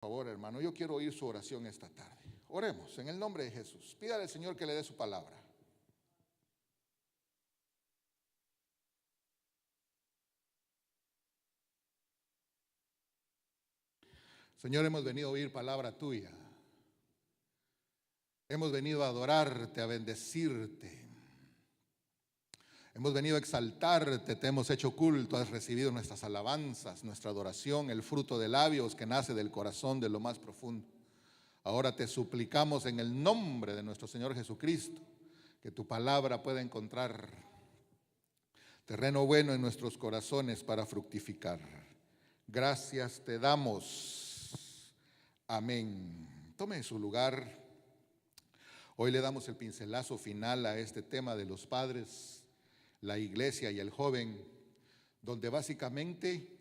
Por favor, hermano, yo quiero oír su oración esta tarde. Oremos en el nombre de Jesús. Pídale al Señor que le dé su palabra. Señor, hemos venido a oír palabra tuya. Hemos venido a adorarte, a bendecirte. Hemos venido a exaltarte, te hemos hecho culto, has recibido nuestras alabanzas, nuestra adoración, el fruto de labios que nace del corazón de lo más profundo. Ahora te suplicamos en el nombre de nuestro Señor Jesucristo que tu palabra pueda encontrar terreno bueno en nuestros corazones para fructificar. Gracias te damos. Amén. Tome su lugar. Hoy le damos el pincelazo final a este tema de los padres, la iglesia y el joven, donde básicamente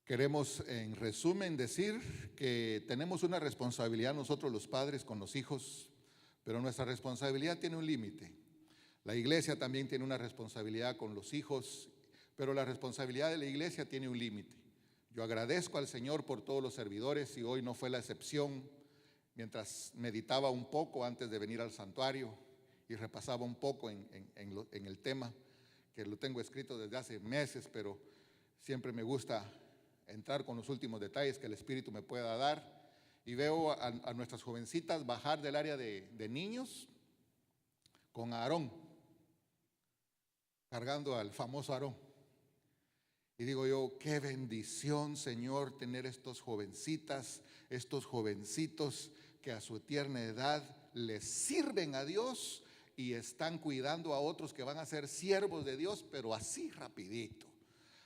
queremos en resumen decir que tenemos una responsabilidad nosotros los padres con los hijos, pero nuestra responsabilidad tiene un límite. La iglesia también tiene una responsabilidad con los hijos, pero la responsabilidad de la iglesia tiene un límite. Yo agradezco al Señor por todos los servidores y hoy no fue la excepción. Mientras meditaba un poco antes de venir al santuario y repasaba un poco en el tema, que lo tengo escrito desde hace meses, pero siempre me gusta entrar con los últimos detalles que el Espíritu me pueda dar, y veo a nuestras jovencitas bajar del área de niños con Aarón, cargando al famoso Aarón. Y digo yo, qué bendición, Señor, tener estos jovencitas, estos jovencitos que a su tierna edad les sirven a Dios y están cuidando a otros que van a ser siervos de Dios, pero así rapidito.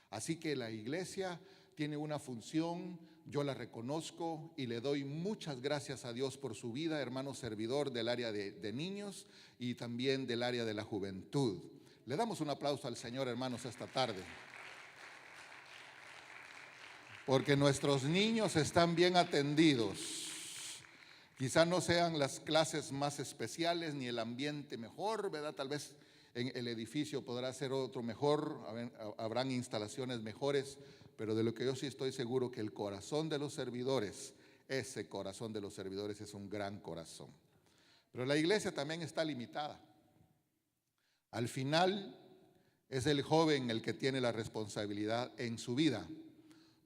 Así que la iglesia tiene una función, yo la reconozco y le doy muchas gracias a Dios por su vida, hermano servidor del área de niños y también del área de la juventud. Le damos un aplauso al Señor, hermanos, esta tarde. Porque nuestros niños están bien atendidos. Quizá no sean las clases más especiales ni el ambiente mejor, ¿verdad? Tal vez en el edificio podrá ser otro mejor, habrán instalaciones mejores, pero de lo que yo sí estoy seguro que el corazón de los servidores, ese corazón de los servidores es un gran corazón. Pero la iglesia también está limitada. Al final es el joven el que tiene la responsabilidad en su vida,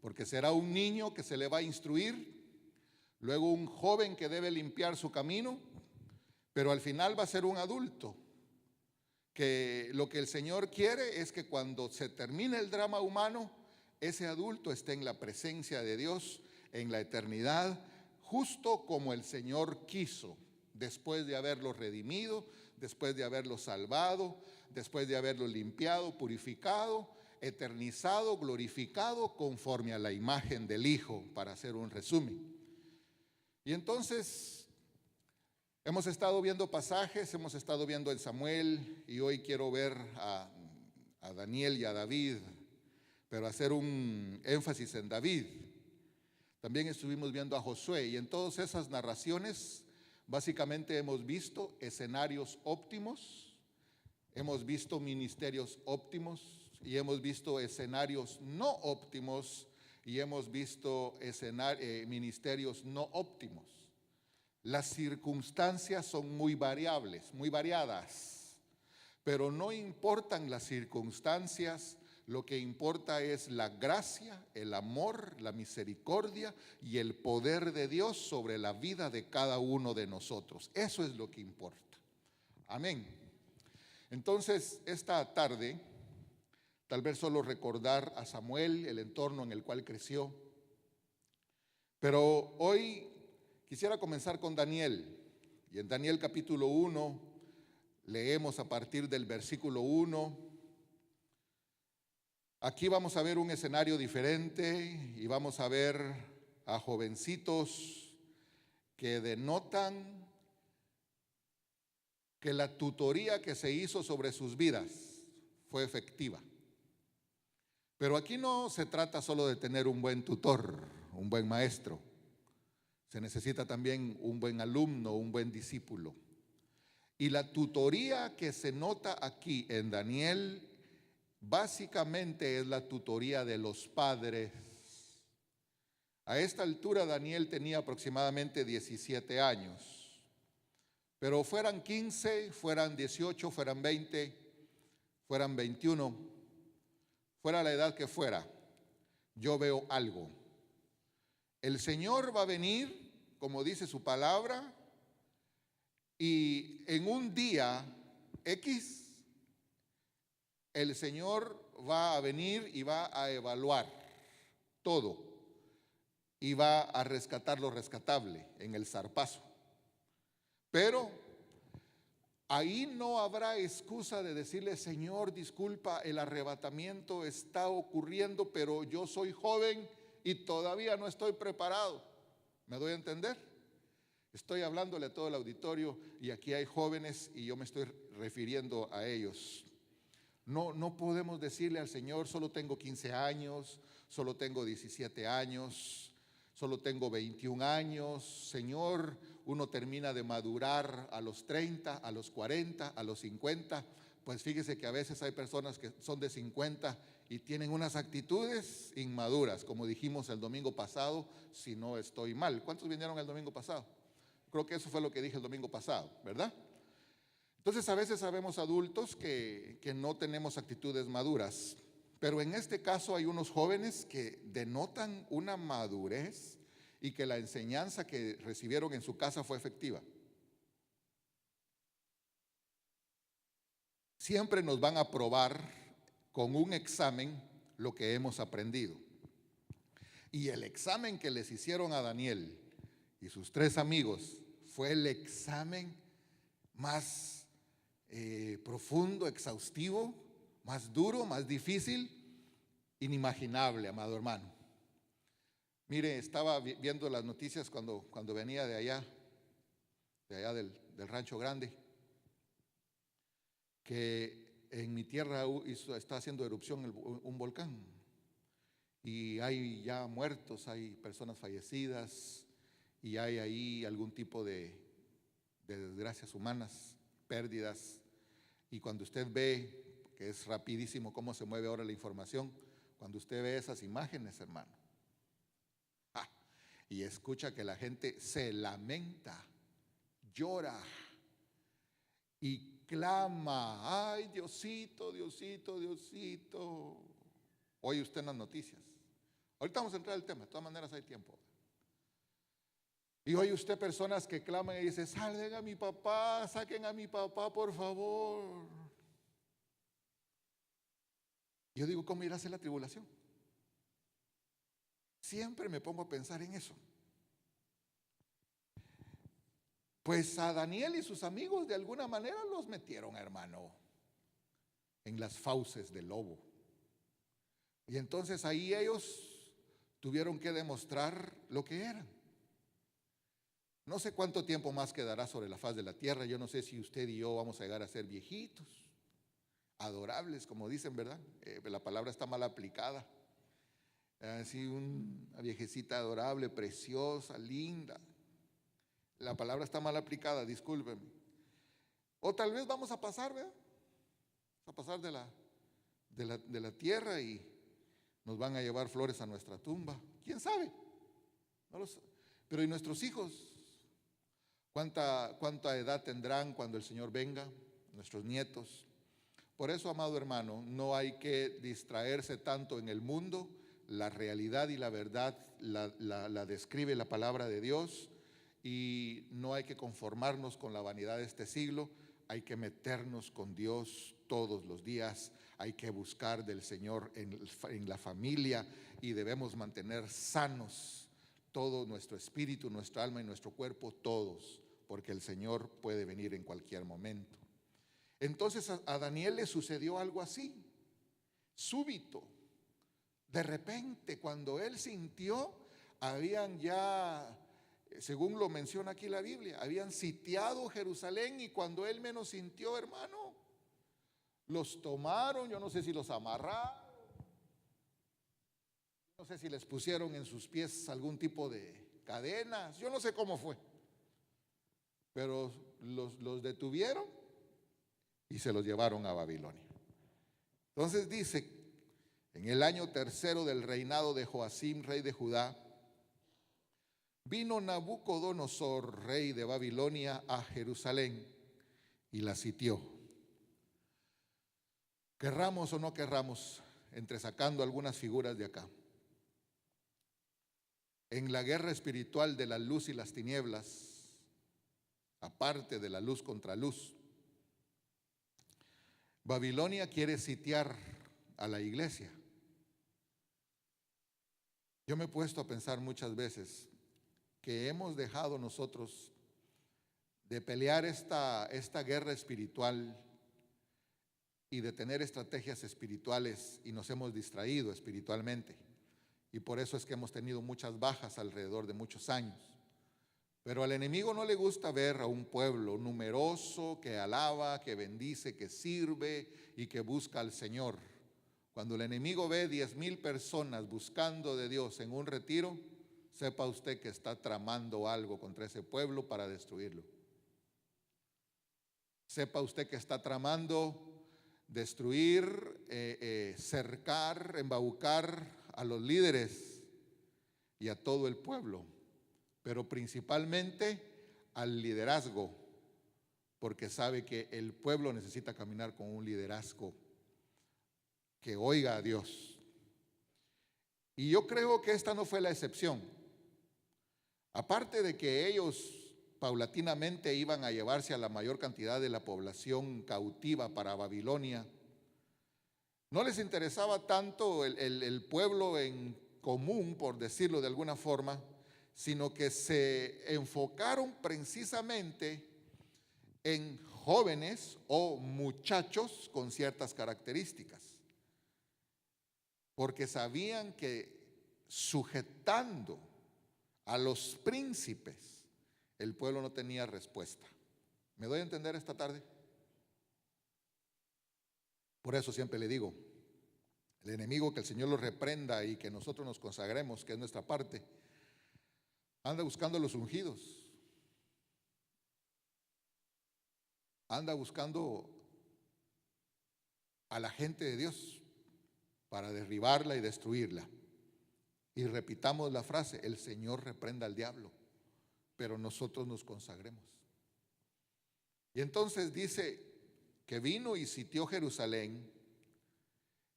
porque será un niño que se le va a instruir, luego un joven que debe limpiar su camino, pero al final va a ser un adulto, que lo que el Señor quiere es que cuando se termine el drama humano, ese adulto esté en la presencia de Dios en la eternidad, justo como el Señor quiso, después de haberlo redimido, después de haberlo salvado, después de haberlo limpiado, purificado, eternizado, glorificado conforme a la imagen del Hijo, para hacer un resumen. Y entonces hemos estado viendo pasajes, hemos estado viendo en Samuel y hoy quiero ver a Daniel y a David, pero hacer un énfasis en David. También estuvimos viendo a Josué y en todas esas narraciones básicamente hemos visto escenarios óptimos, hemos visto ministerios óptimos y hemos visto escenarios no óptimos y hemos visto ministerios no óptimos. Las circunstancias son muy variables, muy variadas, pero no importan las circunstancias, lo que importa es la gracia, el amor, la misericordia y el poder de Dios sobre la vida de cada uno de nosotros. Eso es lo que importa. Amén. Entonces, esta tarde, tal vez solo recordar a Samuel, el entorno en el cual creció, pero hoy quisiera comenzar con Daniel. Y en Daniel capítulo 1, leemos a partir del versículo 1. Aquí vamos a ver un escenario diferente y vamos a ver a jovencitos que denotan que la tutoría que se hizo sobre sus vidas fue efectiva. Pero aquí no se trata solo de tener un buen tutor, un buen maestro. Se necesita también un buen alumno, un buen discípulo. Y la tutoría que se nota aquí en Daniel básicamente es la tutoría de los padres A esta altura Daniel tenía aproximadamente 17 años, pero fueran 15, fueran 18, fueran 20, fueran 21, fuera la edad que fuera, yo veo algo. El Señor va a venir, como dice su palabra, y en un día X, el Señor va a venir y va a evaluar todo y va a rescatar lo rescatable en el zarpazo. Pero ahí no habrá excusa de decirle: Señor, disculpa, el arrebatamiento está ocurriendo, pero yo soy joven y todavía no estoy preparado. ¿Me doy a entender? Estoy hablándole a todo el auditorio y aquí hay jóvenes y yo me estoy refiriendo a ellos. No podemos decirle al Señor: solo tengo 15 años, solo tengo 17 años, solo tengo 21 años. Señor, uno termina de madurar a los 30, a los 40, a los 50. Pues fíjese que a veces hay personas que son de 50 y tienen unas actitudes inmaduras, como dijimos el domingo pasado, si no estoy mal. ¿Cuántos vinieron el domingo pasado? Creo que eso fue lo que dije el domingo pasado, ¿verdad? Entonces a veces sabemos adultos que no tenemos actitudes maduras, pero en este caso hay unos jóvenes que denotan una madurez y que la enseñanza que recibieron en su casa fue efectiva. Siempre nos van a probar con un examen lo que hemos aprendido. Y el examen que les hicieron a Daniel y sus 3 amigos fue el examen más profundo, exhaustivo, más duro, más difícil, inimaginable, amado hermano. Mire, estaba viendo las noticias cuando venía de allá del Rancho Grande, que en mi tierra está haciendo erupción un volcán y hay ya muertos, hay personas fallecidas y hay ahí algún tipo de desgracias humanas, pérdidas. Y cuando usted ve, que es rapidísimo cómo se mueve ahora la información, cuando usted ve esas imágenes, hermano, y escucha que la gente se lamenta, llora y clama: ay, Diosito, Diosito, Diosito. Oye usted en las noticias. Ahorita vamos a entrar al tema, de todas maneras hay tiempo. Y oye usted personas que claman y dicen: salven a mi papá, saquen a mi papá, por favor. Yo digo: ¿cómo irá a ser la tribulación? Siempre me pongo a pensar en eso. Pues a Daniel y sus amigos de alguna manera los metieron, hermano, en las fauces del lobo. Y entonces ahí ellos tuvieron que demostrar lo que eran. No sé cuánto tiempo más quedará sobre la faz de la tierra. Yo no sé si usted y yo vamos a llegar a ser viejitos, adorables, como dicen, ¿verdad? La palabra está mal aplicada. Así una viejecita adorable, preciosa, linda. La palabra está mal aplicada, discúlpenme. O tal vez vamos a pasar, ¿verdad? A pasar de la tierra y nos van a llevar flores a nuestra tumba. ¿Quién sabe? No lo sé. Pero ¿y nuestros hijos? ¿Cuánta edad tendrán cuando el Señor venga? Nuestros nietos. Por eso, amado hermano, no hay que distraerse tanto en el mundo. La realidad y la verdad la describe la palabra de Dios y no hay que conformarnos con la vanidad de este siglo. Hay que meternos con Dios todos los días. Hay que buscar del Señor en la familia y debemos mantener sanos todo nuestro espíritu, nuestra alma y nuestro cuerpo, todos, porque el Señor puede venir en cualquier momento. Entonces a Daniel le sucedió algo así, súbito. De repente, cuando él sintió, habían ya, según lo menciona aquí la Biblia, habían sitiado Jerusalén y cuando él menos sintió, hermano, los tomaron, yo no sé si los amarraron, no sé si les pusieron en sus pies algún tipo de cadenas, yo no sé cómo fue, pero los detuvieron y se los llevaron a Babilonia. Entonces dice: en el año 3 del reinado de Joacim, rey de Judá, Vino Nabucodonosor, rey de Babilonia, a Jerusalén y la sitió. Querramos o no querramos, entresacando algunas figuras de acá, en la guerra espiritual de la luz y las tinieblas, aparte de la luz contra luz, Babilonia quiere sitiar a la iglesia. Yo me he puesto a pensar muchas veces que hemos dejado nosotros de pelear esta guerra espiritual y de tener estrategias espirituales y nos hemos distraído espiritualmente. Y por eso es que hemos tenido muchas bajas alrededor de muchos años. Pero al enemigo no le gusta ver a un pueblo numeroso que alaba, que bendice, que sirve y que busca al Señor. Cuando el enemigo ve 10,000 personas buscando de Dios en un retiro, sepa usted que está tramando algo contra ese pueblo para destruirlo. Sepa usted que está tramando destruir, cercar, embaucar a los líderes y a todo el pueblo, pero principalmente al liderazgo, porque sabe que el pueblo necesita caminar con un liderazgo que oiga a Dios. Y yo creo que esta no fue la excepción. Aparte de que ellos paulatinamente iban a llevarse a la mayor cantidad de la población cautiva para Babilonia, no les interesaba tanto el pueblo en común, por decirlo de alguna forma, sino que se enfocaron precisamente en jóvenes o muchachos con ciertas características, porque sabían que sujetando a los príncipes, el pueblo no tenía respuesta. ¿Me doy a entender esta tarde? Por eso siempre le digo, el enemigo, que el Señor lo reprenda y que nosotros nos consagremos, que es nuestra parte, anda buscando a los ungidos, anda buscando a la gente de Dios para derribarla y destruirla. Y repitamos la frase, el Señor reprenda al diablo, pero nosotros nos consagremos. Y entonces dice que vino y sitió Jerusalén,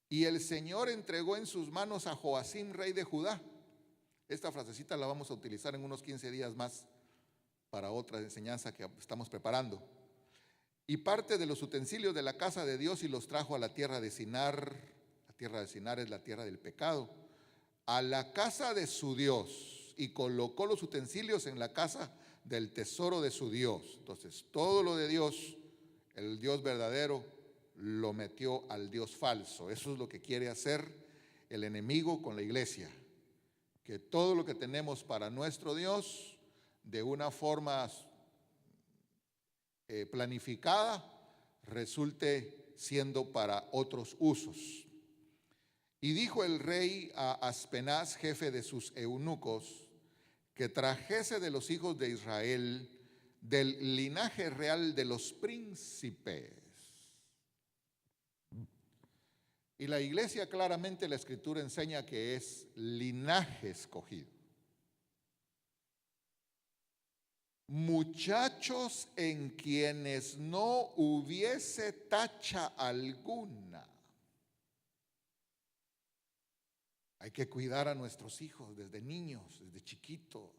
y el Señor entregó en sus manos a Joacim, rey de Judá. Esta frasecita la vamos a utilizar en unos 15 días más para otra enseñanza que estamos preparando. Y parte de los utensilios de la casa de Dios y los trajo a la tierra de Sinar. La tierra de Sinar es la tierra del pecado. A la casa de su Dios, y colocó los utensilios en la casa del tesoro de su Dios. Entonces, todo lo de Dios, el Dios verdadero, lo metió al Dios falso. Eso es lo que quiere hacer el enemigo con la iglesia. Que todo lo que tenemos para nuestro Dios, de una forma planificada, resulte siendo para otros usos. Y dijo el rey a Aspenaz, jefe de sus eunucos, que trajese de los hijos de Israel, del linaje real de los príncipes. Y la iglesia, claramente la escritura enseña que es linaje escogido. Muchachos en quienes no hubiese tacha alguna. Hay que cuidar a nuestros hijos desde niños, desde chiquitos.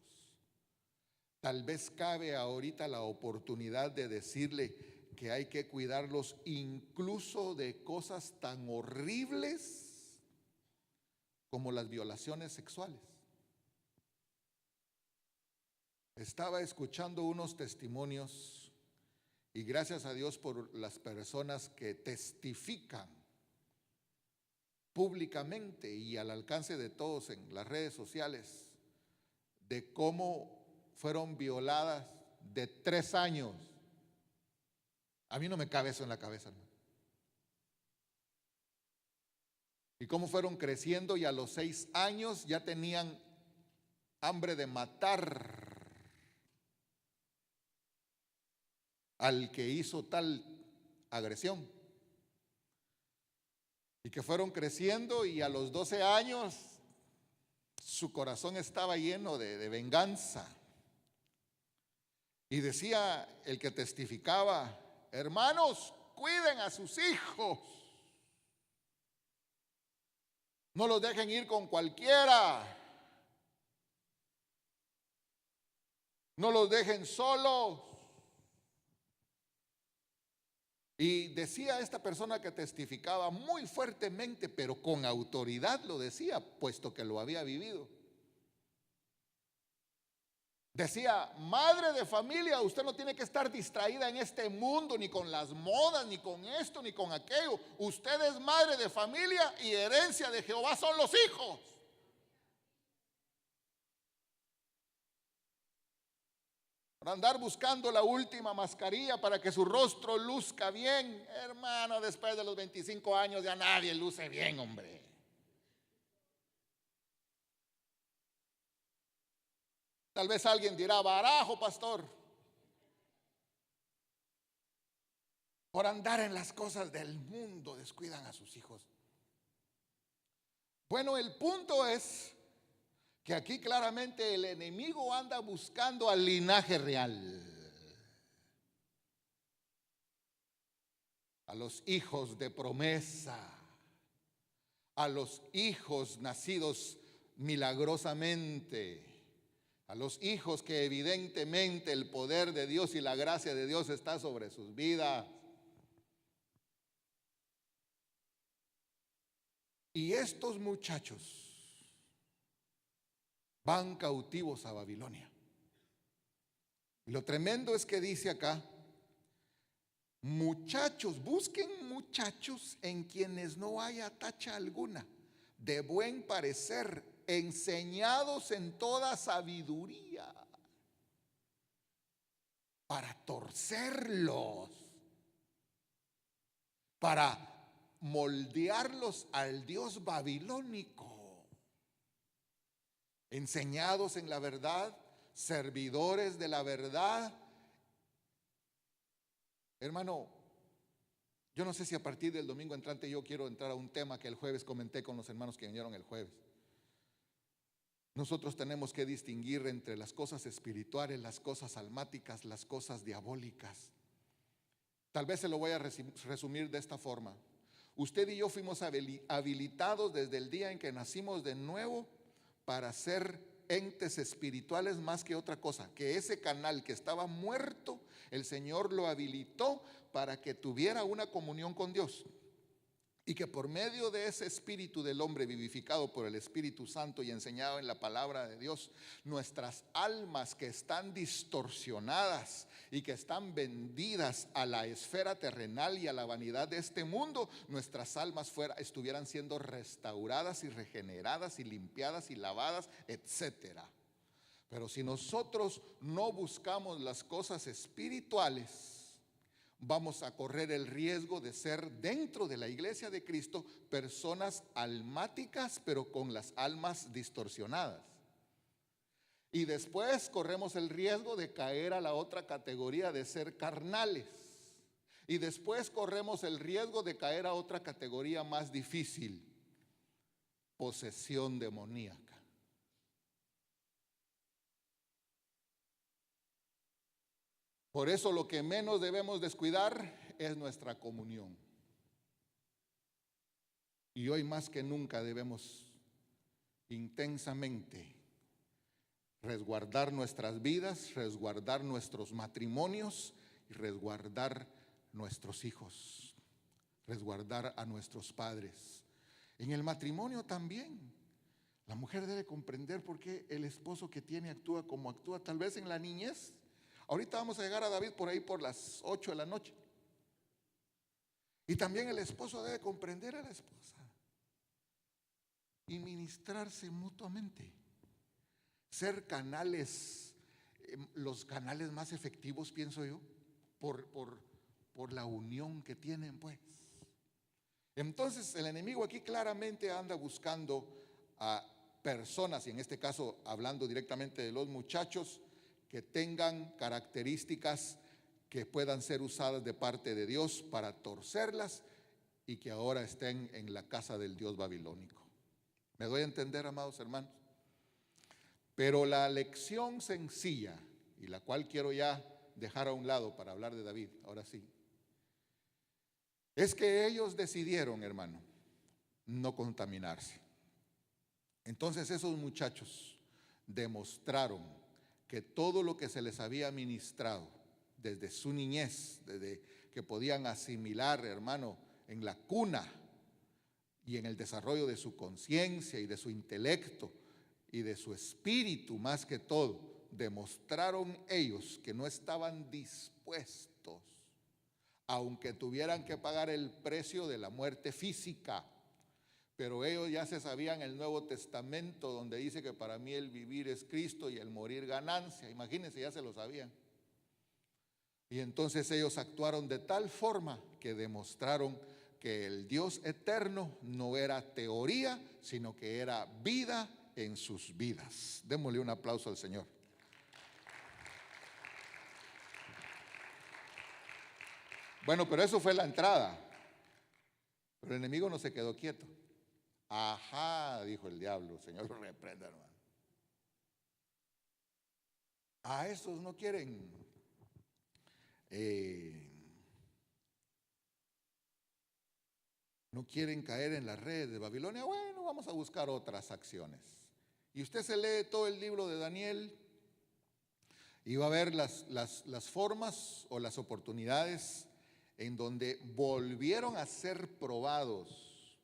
Tal vez cabe ahorita la oportunidad de decirle que hay que cuidarlos incluso de cosas tan horribles como las violaciones sexuales. Estaba escuchando unos testimonios y gracias a Dios por las personas que testifican públicamente y al alcance de todos en las redes sociales de cómo fueron violadas de 3 años. A mí no me cabe eso en la cabeza, hermano. Y cómo fueron creciendo y a los 6 años ya tenían hambre de matar al que hizo tal agresión. Y que fueron creciendo y a los 12 años su corazón estaba lleno de venganza. Y decía el que testificaba: hermanos, cuiden a sus hijos. No los dejen ir con cualquiera. No los dejen solos. Y decía esta persona que testificaba muy fuertemente, pero con autoridad lo decía, puesto que lo había vivido. Decía: madre de familia, usted no tiene que estar distraída en este mundo, ni con las modas, ni con esto, ni con aquello. Usted es madre de familia y herencia de Jehová son los hijos. Por andar buscando la última mascarilla para que su rostro luzca bien, hermano, después de los 25 años ya nadie luce bien, hombre. Tal vez alguien dirá: barajo, pastor, por andar en las cosas del mundo descuidan a sus hijos. Bueno, el punto es que aquí claramente el enemigo anda buscando al linaje real, a los hijos de promesa, a los hijos nacidos milagrosamente, a los hijos que evidentemente el poder de Dios y la gracia de Dios está sobre sus vidas. Y estos muchachos van cautivos a Babilonia. Y lo tremendo es que dice acá: muchachos, busquen muchachos en quienes no haya tacha alguna, de buen parecer, enseñados en toda sabiduría, para torcerlos, para moldearlos al Dios babilónico, enseñados en la verdad, servidores de la verdad. Hermano, yo no sé si a partir del domingo entrante yo quiero entrar a un tema que el jueves comenté con los hermanos que vinieron el jueves. Nosotros tenemos que distinguir entre las cosas espirituales, las cosas almáticas, las cosas diabólicas. Tal vez se lo voy a resumir de esta forma. Usted y yo fuimos habilitados desde el día en que nacimos de nuevo para ser entes espirituales más que otra cosa. Que ese canal que estaba muerto, el Señor lo habilitó para que tuviera una comunión con Dios. Y que por medio de ese espíritu del hombre vivificado por el Espíritu Santo y enseñado en la palabra de Dios, nuestras almas que están distorsionadas y que están vendidas a la esfera terrenal y a la vanidad de este mundo, nuestras almas estuvieran siendo restauradas y regeneradas y limpiadas y lavadas, etcétera. Pero si nosotros no buscamos las cosas espirituales, vamos a correr el riesgo de ser, dentro de la iglesia de Cristo, personas almáticas, pero con las almas distorsionadas. Y después corremos el riesgo de caer a la otra categoría de ser carnales. Y después corremos el riesgo de caer a otra categoría más difícil: posesión demoníaca. Por eso lo que menos debemos descuidar es nuestra comunión. Y hoy más que nunca debemos intensamente resguardar nuestras vidas, resguardar nuestros matrimonios y resguardar nuestros hijos, resguardar a nuestros padres. En el matrimonio también, la mujer debe comprender por qué el esposo que tiene actúa como actúa, tal vez en la niñez. Ahorita vamos a llegar a David por ahí por las 8 de la noche. Y también el esposo debe comprender a la esposa y ministrarse mutuamente. Ser canales, los canales más efectivos, pienso yo, por la unión que tienen, pues. Entonces el enemigo aquí claramente anda buscando a personas, y en este caso hablando directamente de los muchachos, que tengan características que puedan ser usadas de parte de Dios para torcerlas y que ahora estén en la casa del Dios babilónico. ¿Me doy a entender, amados hermanos? Pero la lección sencilla, y la cual quiero ya dejar a un lado para hablar de David, ahora sí, es que ellos decidieron, hermano, no contaminarse. Entonces esos muchachos demostraron que todo lo que se les había ministrado desde su niñez, desde que podían asimilar, hermano, en la cuna y en el desarrollo de su conciencia y de su intelecto y de su espíritu, más que todo, demostraron ellos que no estaban dispuestos, aunque tuvieran que pagar el precio de la muerte física. Pero ellos ya se sabían el Nuevo Testamento, donde dice que para mí el vivir es Cristo y el morir ganancia. Imagínense, ya se lo sabían. Y entonces ellos actuaron de tal forma que demostraron que el Dios eterno no era teoría, sino que era vida en sus vidas. Démosle un aplauso al Señor. Bueno, pero eso fue la entrada. Pero el enemigo no se quedó quieto. Ajá, dijo el diablo, Señor lo reprenda, hermano. A esos no quieren no quieren caer en la red de Babilonia. Bueno, vamos a buscar otras acciones. Y usted se lee todo el libro de Daniel y va a ver las formas o las oportunidades en donde volvieron a ser probados,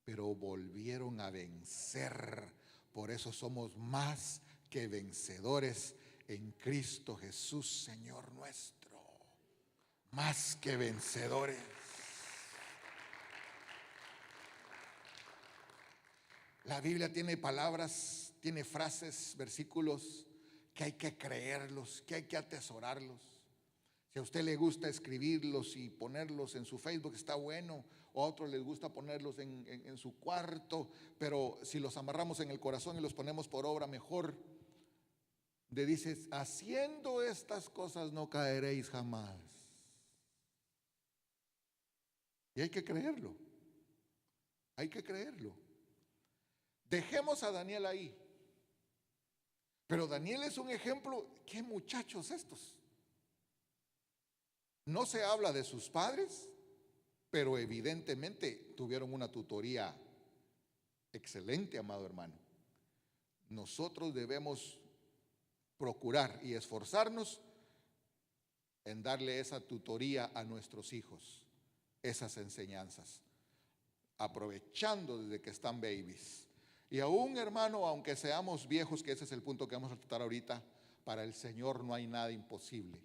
pero volvieron a vencer. Por eso somos más que vencedores en Cristo Jesús, Señor nuestro. Más que vencedores. La Biblia tiene palabras, tiene frases, versículos que hay que creerlos, que hay que atesorarlos. Si a usted le gusta escribirlos y ponerlos en su Facebook, está bueno. O a otros les gusta ponerlos en su cuarto. Pero si los amarramos en el corazón y los ponemos por obra, mejor. Dice, haciendo estas cosas no caeréis jamás. Y hay que creerlo. Hay que creerlo. Dejemos a Daniel ahí. Pero Daniel es un ejemplo. ¿Qué muchachos estos? No se habla de sus padres, pero evidentemente tuvieron una tutoría excelente, amado hermano. Nosotros debemos procurar y esforzarnos en darle esa tutoría a nuestros hijos, esas enseñanzas, aprovechando desde que están babies. Y aún, hermano, aunque seamos viejos, que ese es el punto que vamos a tratar ahorita, para el Señor no hay nada imposible.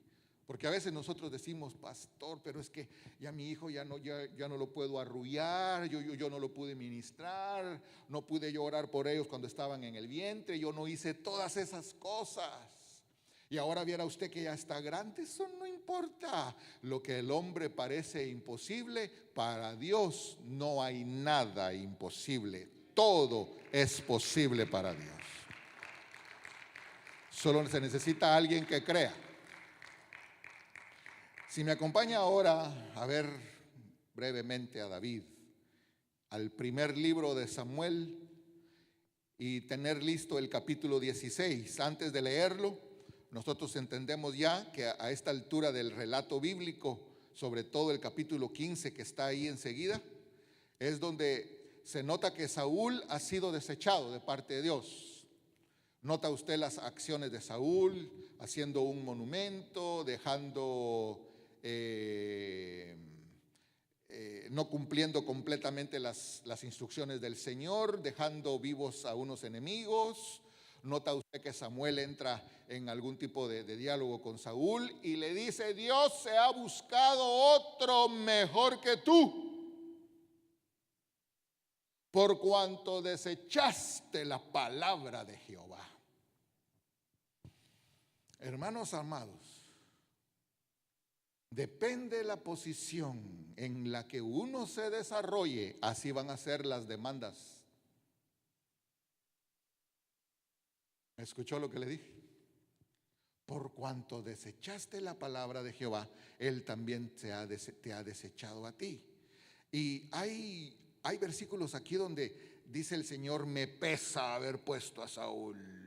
Porque a veces nosotros decimos, pastor, pero es que ya mi hijo ya no lo puedo arrullar, yo no lo pude ministrar, no pude yo orar por ellos cuando estaban en el vientre, yo no hice todas esas cosas. Y ahora viera usted que ya está grande, eso no importa. Lo que el hombre parece imposible, para Dios no hay nada imposible. Todo es posible para Dios. Solo se necesita alguien que crea. Si me acompaña ahora a ver brevemente a David, al primer libro de Samuel, y tener listo el capítulo 16. Antes de leerlo, nosotros entendemos ya que a esta altura del relato bíblico, sobre todo el capítulo 15 que está ahí enseguida, es donde se nota que Saúl ha sido desechado de parte de Dios. Nota usted las acciones de Saúl, haciendo un monumento, dejando, no cumpliendo completamente las instrucciones del Señor, dejando vivos a unos enemigos. Nota usted que Samuel entra en algún tipo de diálogo con Saúl y le dice, Dios se ha buscado otro mejor que tú, por cuanto desechaste la palabra de Jehová. Hermanos amados, depende de la posición en la que uno se desarrolle, así van a ser las demandas. ¿Me escuchó lo que le dije? Por cuanto desechaste la palabra de Jehová, Él también te ha desechado a ti. Y hay versículos aquí donde dice el Señor, me pesa haber puesto a Saúl.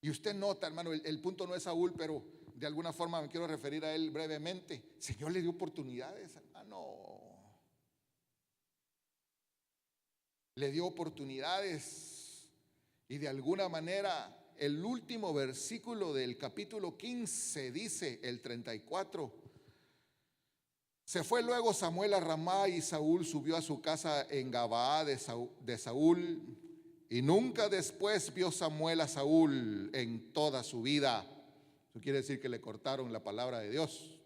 Y usted nota, hermano, el punto no es Saúl, pero de alguna forma me quiero referir a él brevemente. El Señor le dio oportunidades, hermano. Le dio oportunidades. Y de alguna manera, el último versículo del capítulo 15 dice, el 34. Se fue luego Samuel a Ramá y Saúl subió a su casa en Gabaa de Saúl. Y nunca después vio Samuel a Saúl en toda su vida. Eso quiere decir que le cortaron la palabra de Dios.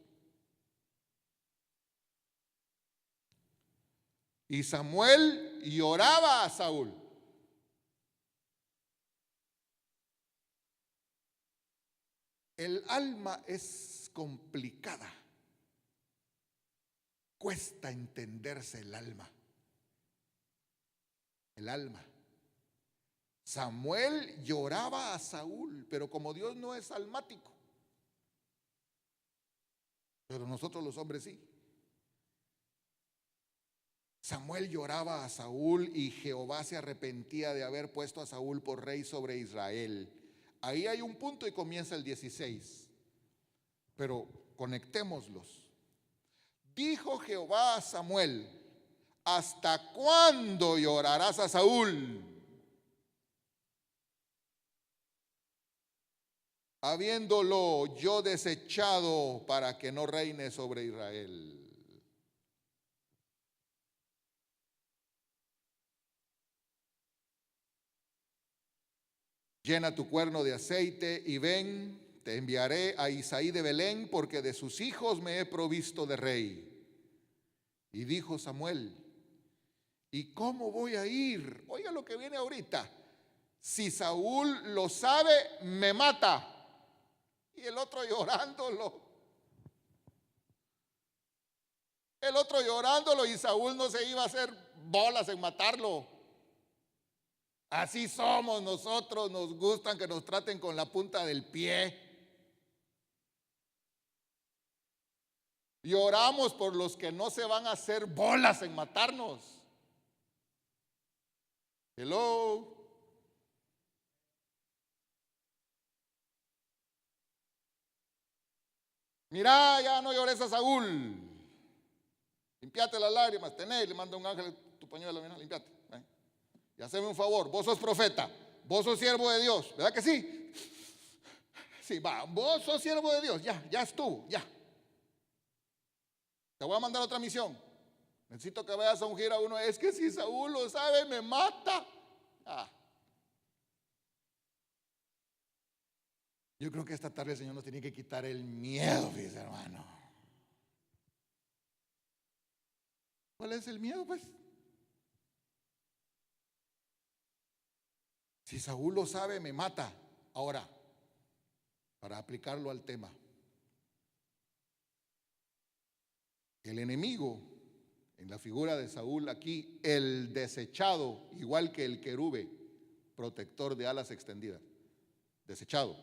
Y Samuel lloraba a Saúl. El alma es complicada. Cuesta entenderse el alma. El alma. Samuel lloraba a Saúl, pero como Dios no es almático, pero nosotros los hombres sí. Samuel lloraba a Saúl y Jehová se arrepentía de haber puesto a Saúl por rey sobre Israel. Ahí hay un punto y comienza el 16, pero conectémoslos. Dijo Jehová a Samuel: ¿hasta cuándo llorarás a Saúl, habiéndolo yo desechado para que no reine sobre Israel? Llena tu cuerno de aceite y ven, te enviaré a Isaí de Belén, porque de sus hijos me he provisto de rey. Y dijo Samuel: ¿y cómo voy a ir? Oiga lo que viene ahorita. Si Saúl lo sabe, me mata. Y el otro llorándolo. El otro llorándolo, y Saúl no se iba a hacer bolas en matarlo. Así somos nosotros, nos gustan que nos traten con la punta del pie. Lloramos por los que no se van a hacer bolas en matarnos. Hello. Mira, ya no llores a Saúl. Limpiate las lágrimas, tené, le manda un ángel tu pañuelo, mira, limpiate. Y haceme un favor, vos sos profeta, vos sos siervo de Dios, ¿verdad que sí? Sí, va, vos sos siervo de Dios, ya estuvo, ya. Te voy a mandar otra misión. Necesito que vayas a ungir a uno. Es que si Saúl lo sabe, me mata. Yo creo que esta tarde el Señor nos tiene que quitar el miedo, fíjese, hermano. ¿Cuál es el miedo, pues? Si Saúl lo sabe, me mata. Ahora, para aplicarlo al tema, el enemigo, en la figura de Saúl aquí, el desechado, igual que el querube, protector de alas extendidas, desechado.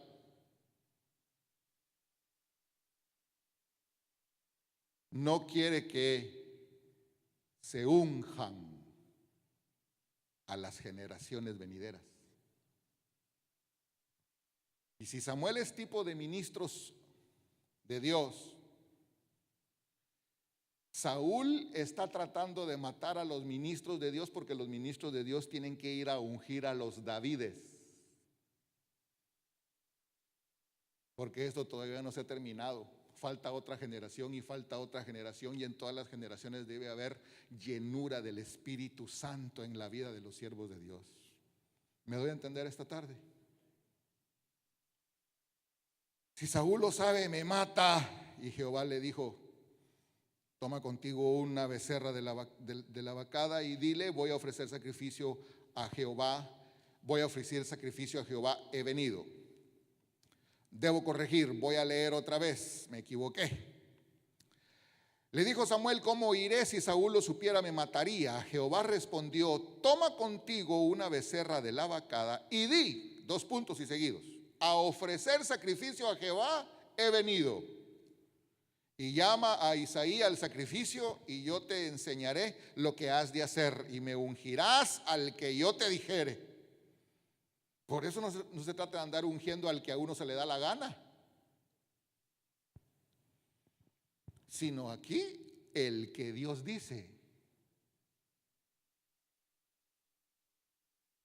No quiere que se unjan a las generaciones venideras. Y si Samuel es tipo de ministros de Dios, Saúl está tratando de matar a los ministros de Dios, porque los ministros de Dios tienen que ir a ungir a los Davides. Porque esto todavía no se ha terminado. Falta otra generación y falta otra generación, y en todas las generaciones debe haber llenura del Espíritu Santo en la vida de los siervos de Dios. ¿Me doy a entender esta tarde? Si Saúl lo sabe, me mata. Y Jehová le dijo: toma contigo una becerra de la vacada y dile: voy a ofrecer sacrificio a Jehová, voy a ofrecer sacrificio a Jehová, he venido. Debo corregir, voy a leer otra vez, me equivoqué. Le dijo Samuel: ¿cómo iré? Si Saúl lo supiera, me mataría. Jehová respondió: toma contigo una becerra de la vacada y di, dos puntos y seguidos, a ofrecer sacrificio a Jehová he venido. Y llama a Isaí al sacrificio, y yo te enseñaré lo que has de hacer, y me ungirás al que yo te dijere. Por eso no se trata de andar ungiendo al que a uno se le da la gana, sino aquí el que Dios dice.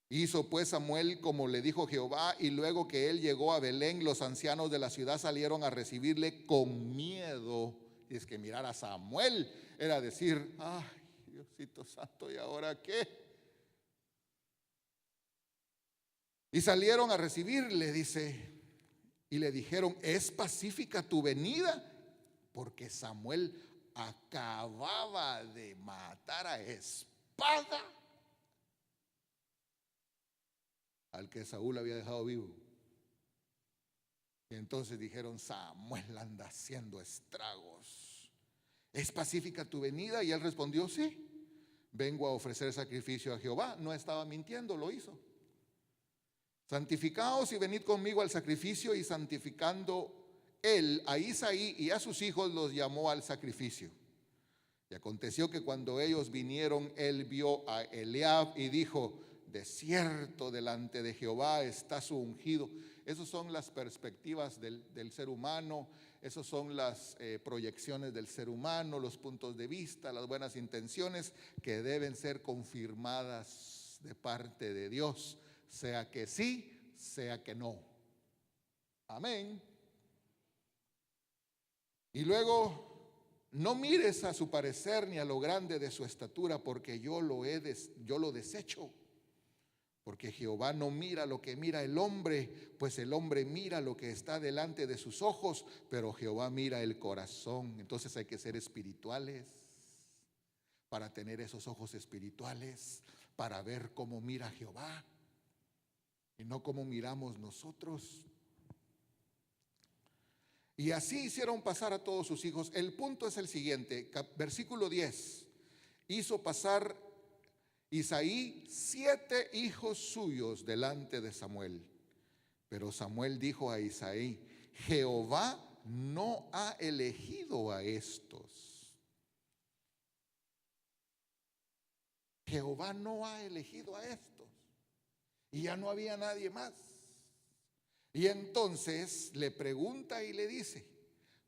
Hizo pues Samuel como le dijo Jehová, y luego que él llegó a Belén, los ancianos de la ciudad salieron a recibirle con miedo. Y es que mirar a Samuel era decir: ay, Diosito santo, ¿y ahora qué? Y salieron a recibirle, dice, y le dijeron: ¿es pacífica tu venida? Porque Samuel acababa de matar a espada al que Saúl había dejado vivo. Y entonces dijeron: Samuel anda haciendo estragos. ¿Es pacífica tu venida? Y él respondió: sí, vengo a ofrecer sacrificio a Jehová. No estaba mintiendo, lo hizo. Santificaos y venid conmigo al sacrificio. Y santificando él a Isaí y a sus hijos, los llamó al sacrificio. Y aconteció que cuando ellos vinieron, él vio a Eliab y dijo: de cierto delante de Jehová está su ungido. Esas son las perspectivas del ser humano, esas son las proyecciones del ser humano, los puntos de vista, las buenas intenciones que deben ser confirmadas de parte de Dios, sea que sí, sea que no. Amén. Y luego: no mires a su parecer ni a lo grande de su estatura, porque yo lo desecho. Porque Jehová no mira lo que mira el hombre, pues el hombre mira lo que está delante de sus ojos, pero Jehová mira el corazón. Entonces hay que ser espirituales para tener esos ojos espirituales, para ver cómo mira Jehová y no cómo miramos nosotros. Y así hicieron pasar a todos sus hijos. El punto es el siguiente, versículo 10. Hizo pasar Isaí 7 hijos suyos delante de Samuel. Pero Samuel dijo a Isaí: Jehová no ha elegido a estos. Jehová no ha elegido a estos. Y ya no había nadie más. Y entonces le pregunta y le dice: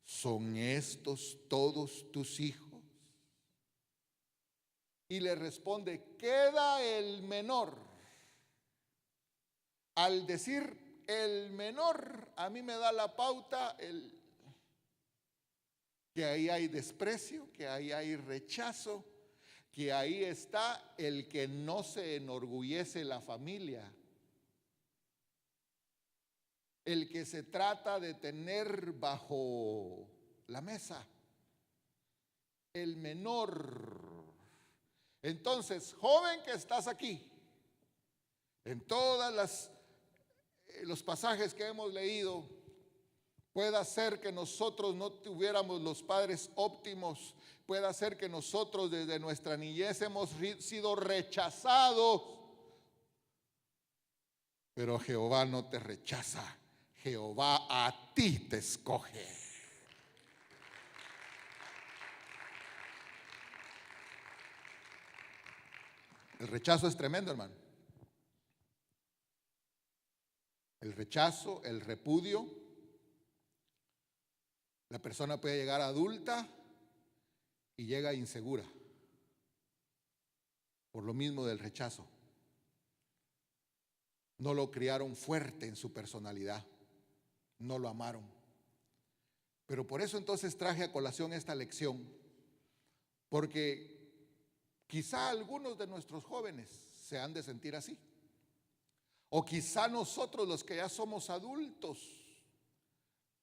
¿son estos todos tus hijos? Y le responde: queda el menor. Al decir el menor, a mí me da la pauta que ahí hay desprecio, que ahí hay rechazo, que ahí está el que no se enorgullece la familia, el que se trata de tener bajo la mesa, el menor. Entonces, joven que estás aquí, en todos los pasajes que hemos leído, puede ser que nosotros no tuviéramos los padres óptimos, puede ser que nosotros desde nuestra niñez hemos sido rechazados, pero Jehová no te rechaza, Jehová a ti te escoge. El rechazo es tremendo, hermano. El rechazo, el repudio. La persona puede llegar adulta y llega insegura por lo mismo del rechazo. No lo criaron fuerte en su personalidad, no lo amaron. Pero por eso entonces traje a colación esta lección, porque quizá algunos de nuestros jóvenes se han de sentir así. O quizá nosotros, los que ya somos adultos,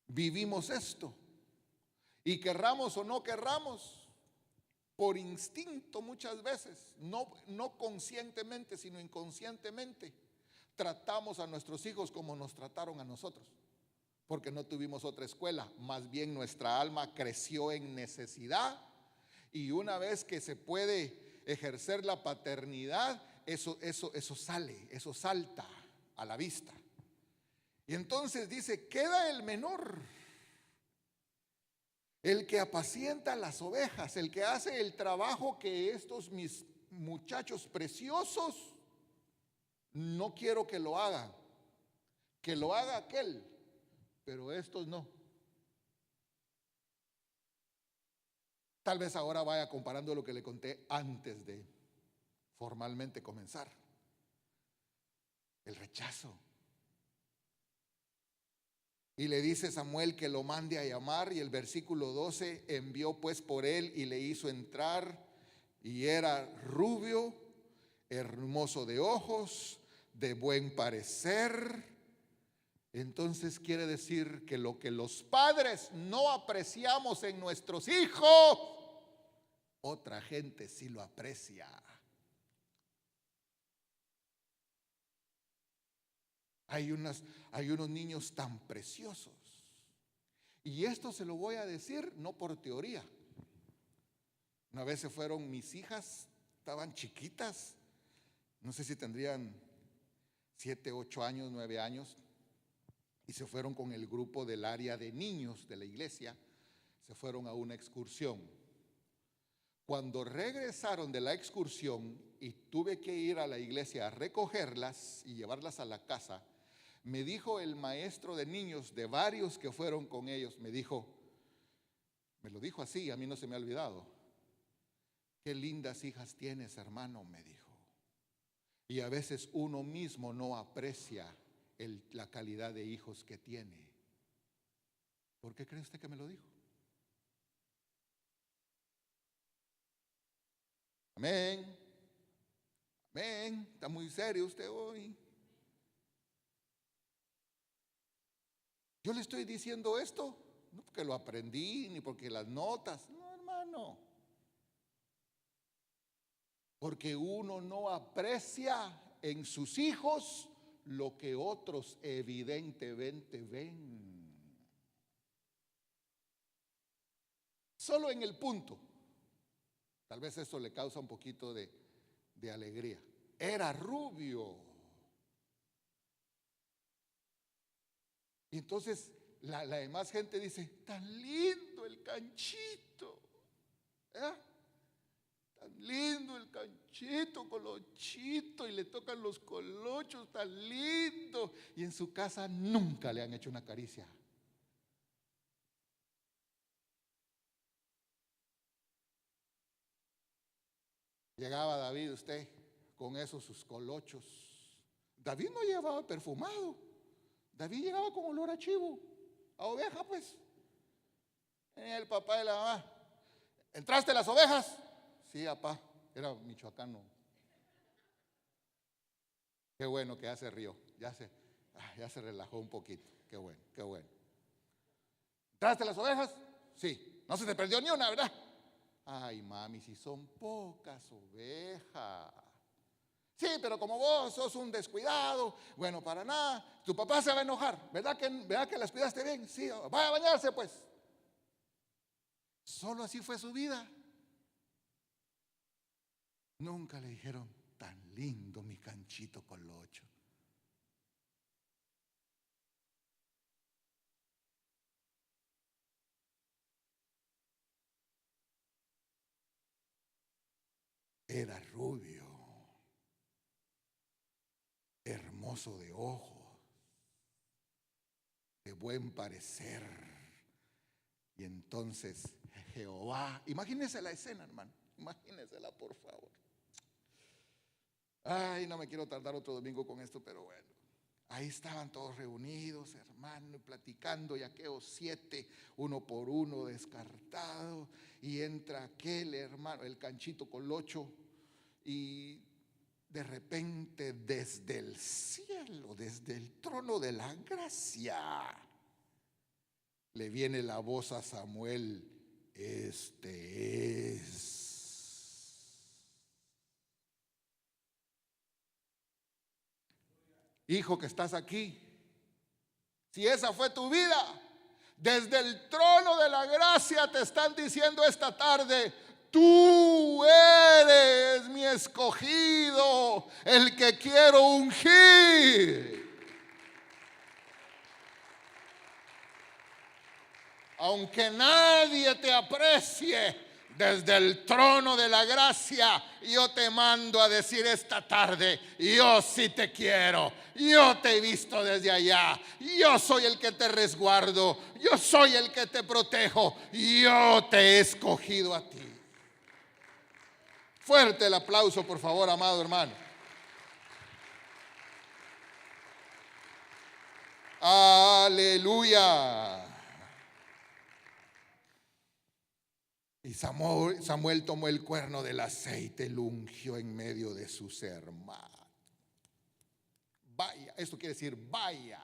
vivimos esto. Y querramos o no querramos, por instinto muchas veces, no conscientemente, sino inconscientemente, tratamos a nuestros hijos como nos trataron a nosotros. Porque no tuvimos otra escuela, más bien nuestra alma creció en necesidad. Y una vez que se puede ejercer la paternidad, eso sale, eso salta a la vista. Y entonces dice: queda el menor, el que apacienta las ovejas, el que hace el trabajo que estos mis muchachos preciosos no quiero que lo hagan. que lo haga aquel, pero estos no. Tal vez ahora vaya comparando lo que le conté antes de formalmente comenzar. El rechazo. Y le dice Samuel que lo mande a llamar, y el versículo 12, envió pues por él y le hizo entrar, y era rubio, hermoso de ojos, de buen parecer. Entonces quiere decir que lo que los padres no apreciamos en nuestros hijos, otra gente sí lo aprecia. Hay unos niños tan preciosos. Y esto se lo voy a decir no por teoría. Una vez se fueron mis hijas, estaban chiquitas, no sé si tendrían 7, 8 años, 9 años, y se fueron con el grupo del área de niños de la iglesia, se fueron a una excursión. Cuando regresaron de la excursión y tuve que ir a la iglesia a recogerlas y llevarlas a la casa, me dijo el maestro de niños de varios que fueron con ellos, me lo dijo así, a mí no se me ha olvidado: qué lindas hijas tienes, hermano, me dijo. Y a veces uno mismo no aprecia la calidad de hijos que tiene. ¿Por qué cree usted que me lo dijo? Amén. Amén. Está muy serio usted hoy. Yo le estoy diciendo esto no porque lo aprendí ni porque las notas, no, hermano. Porque uno no aprecia en sus hijos lo que otros evidentemente ven. Solo en el punto. Tal vez eso le causa un poquito de alegría. Era rubio. Y entonces la demás gente dice: tan lindo el canchito. Tan lindo el canchito, colochito, y le tocan los colochos, tan lindo. Y en su casa nunca le han hecho una caricia. Llegaba David, usted, con esos sus colochos. David no llevaba perfumado. David llegaba con olor a chivo, a oveja, pues. El papá de la mamá: ¿entraste las ovejas? Sí, papá. Era michoacano. Qué bueno que ya se rió, ya se relajó un poquito. Qué bueno, qué bueno. ¿Entraste las ovejas? Sí. No se te perdió ni una, ¿verdad? Ay, mami, si son pocas ovejas. Sí, pero como vos sos un descuidado, bueno, para nada, tu papá se va a enojar. ¿Verdad que las cuidaste bien? Sí, vaya a bañarse pues. Solo así fue su vida. Nunca le dijeron: tan lindo mi canchito colocho. Era rubio, hermoso de ojos, de buen parecer. Y entonces Jehová, imagínense la escena, hermano, imagínensela por favor. Ay, no me quiero tardar otro domingo con esto, pero bueno. Ahí estaban todos reunidos, hermano, platicando, y aquellos 7, uno por uno, descartados. Y entra aquel hermano, el canchito colocho, y de repente desde el cielo, desde el trono de la gracia, le viene la voz a Samuel: este es. Hijo que estás aquí, si esa fue tu vida, desde el trono de la gracia te están diciendo esta tarde: tú eres mi escogido, el que quiero ungir. Aunque nadie te aprecie, Desde el trono de la gracia, yo te mando a decir esta tarde: yo sí te quiero, yo te he visto desde allá, yo soy el que te resguardo, yo soy el que te protejo, yo te he escogido a ti. Fuerte el aplauso, por favor, amado hermano. Aleluya. Y Samuel tomó el cuerno del aceite y lo ungió en medio de sus hermanos. Vaya, esto quiere decir vaya.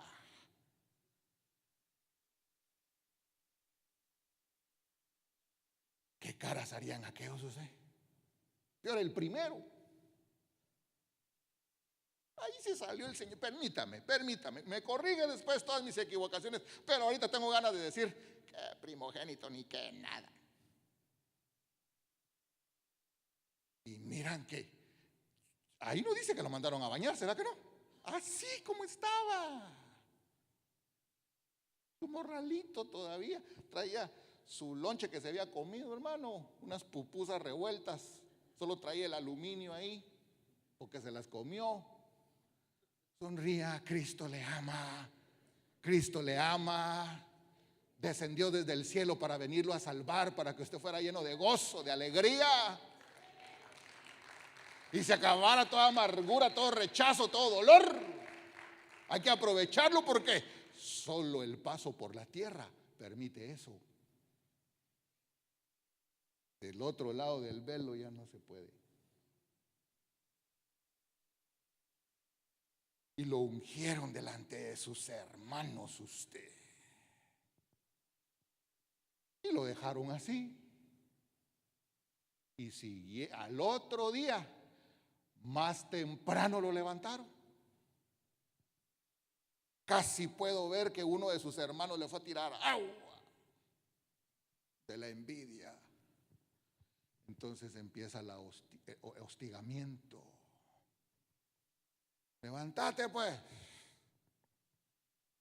¿Qué caras harían aquellos usted? Yo era el primero. Ahí se salió el Señor. Permítame, me corrige después todas mis equivocaciones, pero ahorita tengo ganas de decir que primogénito ni que nada. Y miran que ahí no dice que lo mandaron a bañar, ¿será que no? Así como estaba, su morralito todavía, traía su lonche que se había comido, hermano, unas pupusas revueltas, solo traía el aluminio ahí, porque se las comió. Sonría, Cristo le ama, Cristo le ama. Descendió desde el cielo para venirlo a salvar, para que usted fuera lleno de gozo, de alegría, y se acabara toda amargura, todo rechazo, todo dolor. Hay que aprovecharlo, porque solo el paso por la tierra permite eso. Del otro lado del velo ya no se puede. Y lo ungieron delante de sus hermanos usted. Y lo dejaron así. Y al otro día, más temprano lo levantaron. Casi puedo ver que uno de sus hermanos le fue a tirar agua de la envidia. Entonces empieza el hostigamiento. Levántate pues.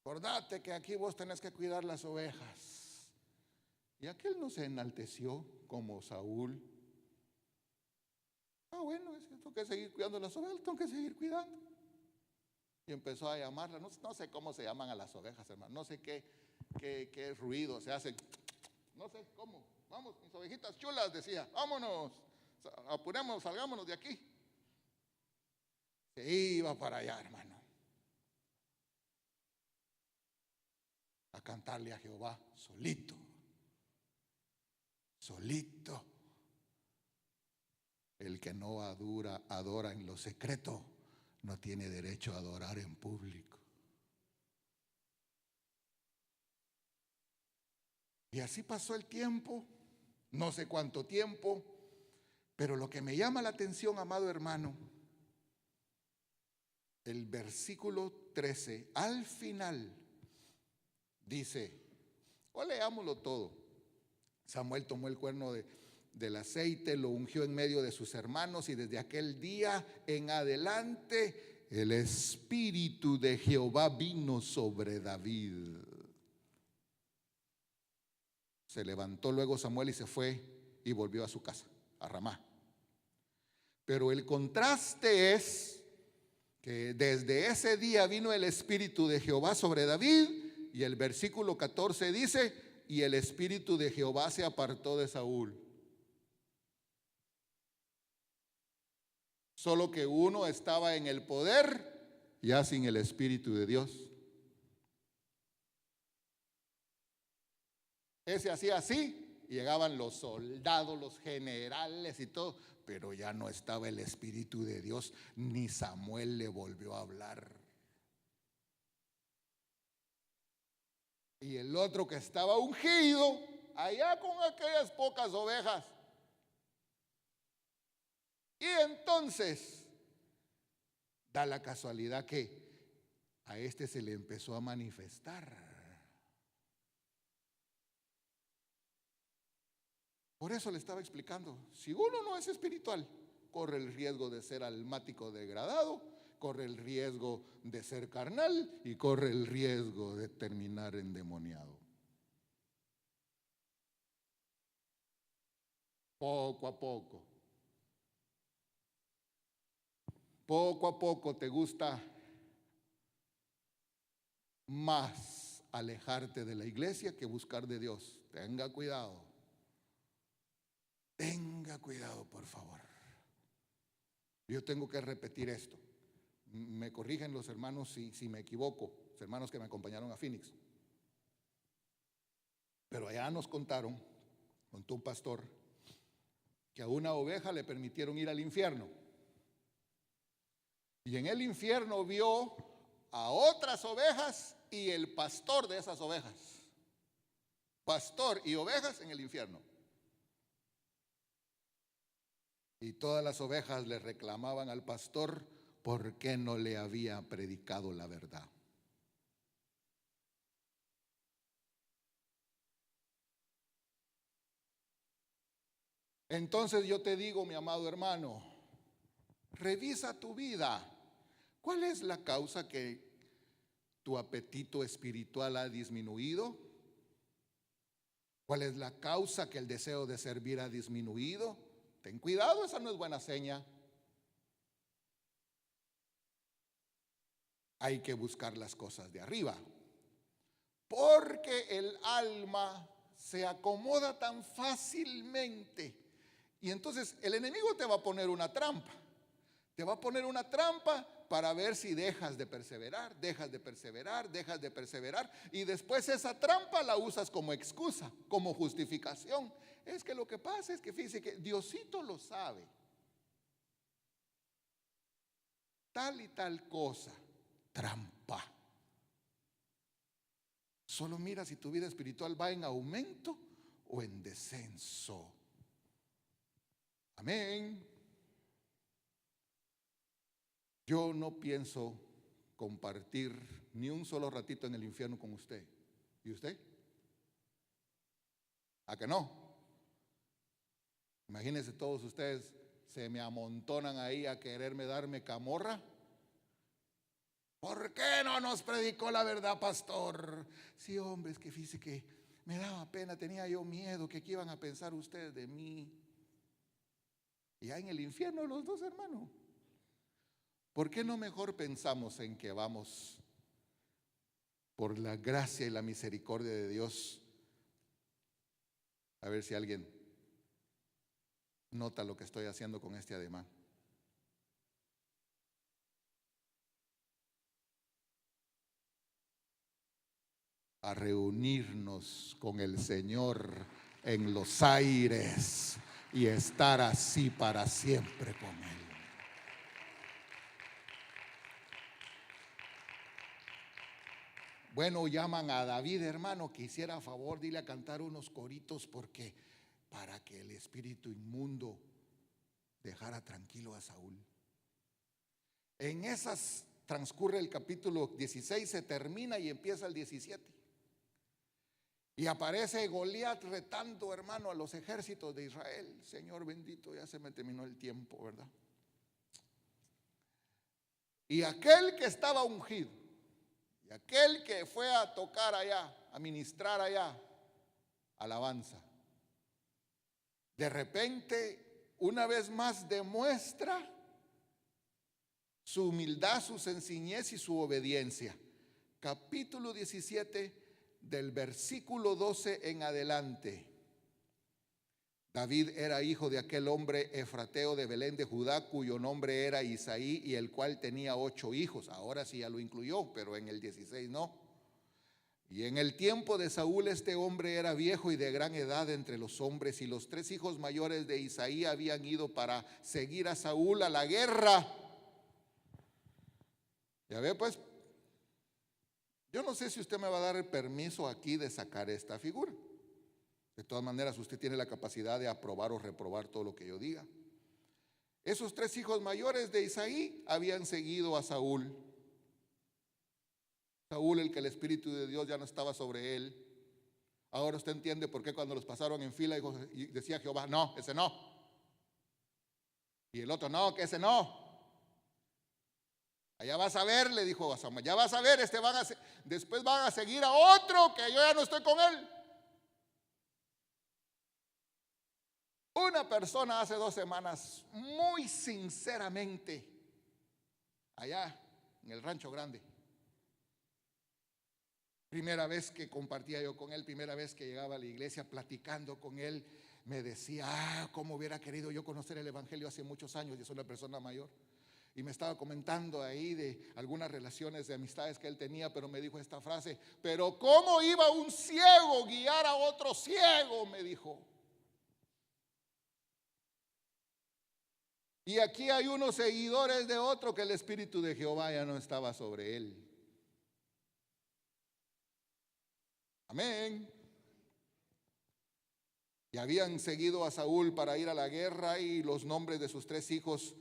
Acordate que aquí vos tenés que cuidar las ovejas. Y aquel no se enalteció como Saúl. Bueno, tengo que seguir cuidando las ovejas, tengo que seguir cuidando. Y empezó a llamarla, no sé cómo se llaman a las ovejas, hermano, no sé qué ruido se hace, no sé cómo. Vamos, mis ovejitas chulas, decía, vámonos, apuremos, salgámonos de aquí. Se iba para allá, hermano, a cantarle a Jehová solito, solito. El que no adora en lo secreto, no tiene derecho a adorar en público. Y así pasó el tiempo, no sé cuánto tiempo, pero lo que me llama la atención, amado hermano, el versículo 13, al final, dice, o leámoslo todo. Samuel tomó el cuerno del aceite, lo ungió en medio de sus hermanos, y desde aquel día en adelante el Espíritu de Jehová vino sobre David. Se levantó luego Samuel y se fue y volvió a su casa, a Ramá. Pero el contraste es que desde ese día vino el Espíritu de Jehová sobre David, y el versículo 14 dice, y el Espíritu de Jehová se apartó de Saúl. Solo que uno estaba en el poder, ya sin el Espíritu de Dios. Ese hacía así, y llegaban los soldados, los generales y todo, pero ya no estaba el Espíritu de Dios, ni Samuel le volvió a hablar. Y el otro que estaba ungido, allá con aquellas pocas ovejas. Y entonces, da la casualidad que a este se le empezó a manifestar. Por eso le estaba explicando, si uno no es espiritual, corre el riesgo de ser almático degradado, corre el riesgo de ser carnal y corre el riesgo de terminar endemoniado. Poco a poco. Poco a poco te gusta más alejarte de la iglesia que buscar de Dios. Tenga cuidado. Tenga cuidado, por favor. Yo tengo que repetir esto. Me corrigen los hermanos si me equivoco, los hermanos que me acompañaron a Phoenix. Pero allá nos contó un pastor, que a una oveja le permitieron ir al infierno. Y en el infierno vio a otras ovejas y el pastor de esas ovejas. Pastor y ovejas en el infierno. Y todas las ovejas le reclamaban al pastor por qué no le había predicado la verdad. Entonces yo te digo, mi amado hermano, revisa tu vida. ¿Cuál es la causa que tu apetito espiritual ha disminuido? ¿Cuál es la causa que el deseo de servir ha disminuido? Ten cuidado, esa no es buena seña. Hay que buscar las cosas de arriba, porque el alma se acomoda tan fácilmente. Y entonces el enemigo te va a poner una trampa. Te va a poner una trampa para ver si dejas de perseverar, dejas de perseverar, dejas de perseverar. Y después esa trampa la usas como excusa, como justificación. Es que lo que pasa es que fíjese que Diosito lo sabe. Tal y tal cosa. Trampa. Solo mira si tu vida espiritual va en aumento o en descenso. Amén. Yo no pienso compartir ni un solo ratito en el infierno con usted. ¿Y usted? ¿A que no? Imagínense todos ustedes, se me amontonan ahí a quererme darme camorra. ¿Por qué no nos predicó la verdad, pastor? Sí, hombre, es que fíjese que me daba pena, tenía yo miedo que qué iban a pensar ustedes de mí. Y ya en el infierno los dos, hermano. ¿Por qué no mejor pensamos en que vamos, por la gracia y la misericordia de Dios? A ver si alguien nota lo que estoy haciendo con este ademán. A reunirnos con el Señor en los aires y estar así para siempre con Él. Bueno, llaman a David, hermano, que hiciera a favor de irle a cantar unos coritos porque para que el espíritu inmundo dejara tranquilo a Saúl. En esas transcurre el capítulo 16, se termina y empieza el 17. Y aparece Goliat retando, hermano, a los ejércitos de Israel. Señor bendito, ya se me terminó el tiempo, ¿verdad? Y aquel que estaba ungido, y aquel que fue a tocar allá, a ministrar allá, alabanza, de repente, una vez más demuestra su humildad, su sencillez y su obediencia. Capítulo 17, del versículo 12 en adelante. David era hijo de aquel hombre efrateo de Belén de Judá, cuyo nombre era Isaí, y el cual tenía 8 hijos. Ahora sí ya lo incluyó, pero en el 16 no. Y en el tiempo de Saúl este hombre era viejo y de gran edad entre los hombres, y los 3 hijos mayores de Isaí habían ido para seguir a Saúl a la guerra. Ya ve pues, yo no sé si usted me va a dar el permiso aquí de sacar esta figura. De todas maneras, usted tiene la capacidad de aprobar o reprobar todo lo que yo diga. Esos 3 hijos mayores de Isaí habían seguido a Saúl. Saúl, el que el Espíritu de Dios ya no estaba sobre él. Ahora usted entiende por qué cuando los pasaron en fila y decía Jehová, no, ese no. Y el otro, no, que ese no. Allá vas a ver, le dijo a Samuel, ya vas a ver, después van a seguir a otro que yo ya no estoy con él. Una persona hace 2 semanas, muy sinceramente, allá en el Rancho Grande, primera vez que compartía yo con él, primera vez que llegaba a la iglesia, platicando con él, me decía, cómo hubiera querido yo conocer el evangelio hace muchos años. Y es una persona mayor, y me estaba comentando ahí de algunas relaciones de amistades que él tenía, pero me dijo esta frase: pero cómo iba un ciego guiar a otro ciego, me dijo. Y aquí hay unos seguidores de otro que el Espíritu de Jehová ya no estaba sobre él. Amén. Y habían seguido a Saúl para ir a la guerra, y los nombres de sus 3 hijos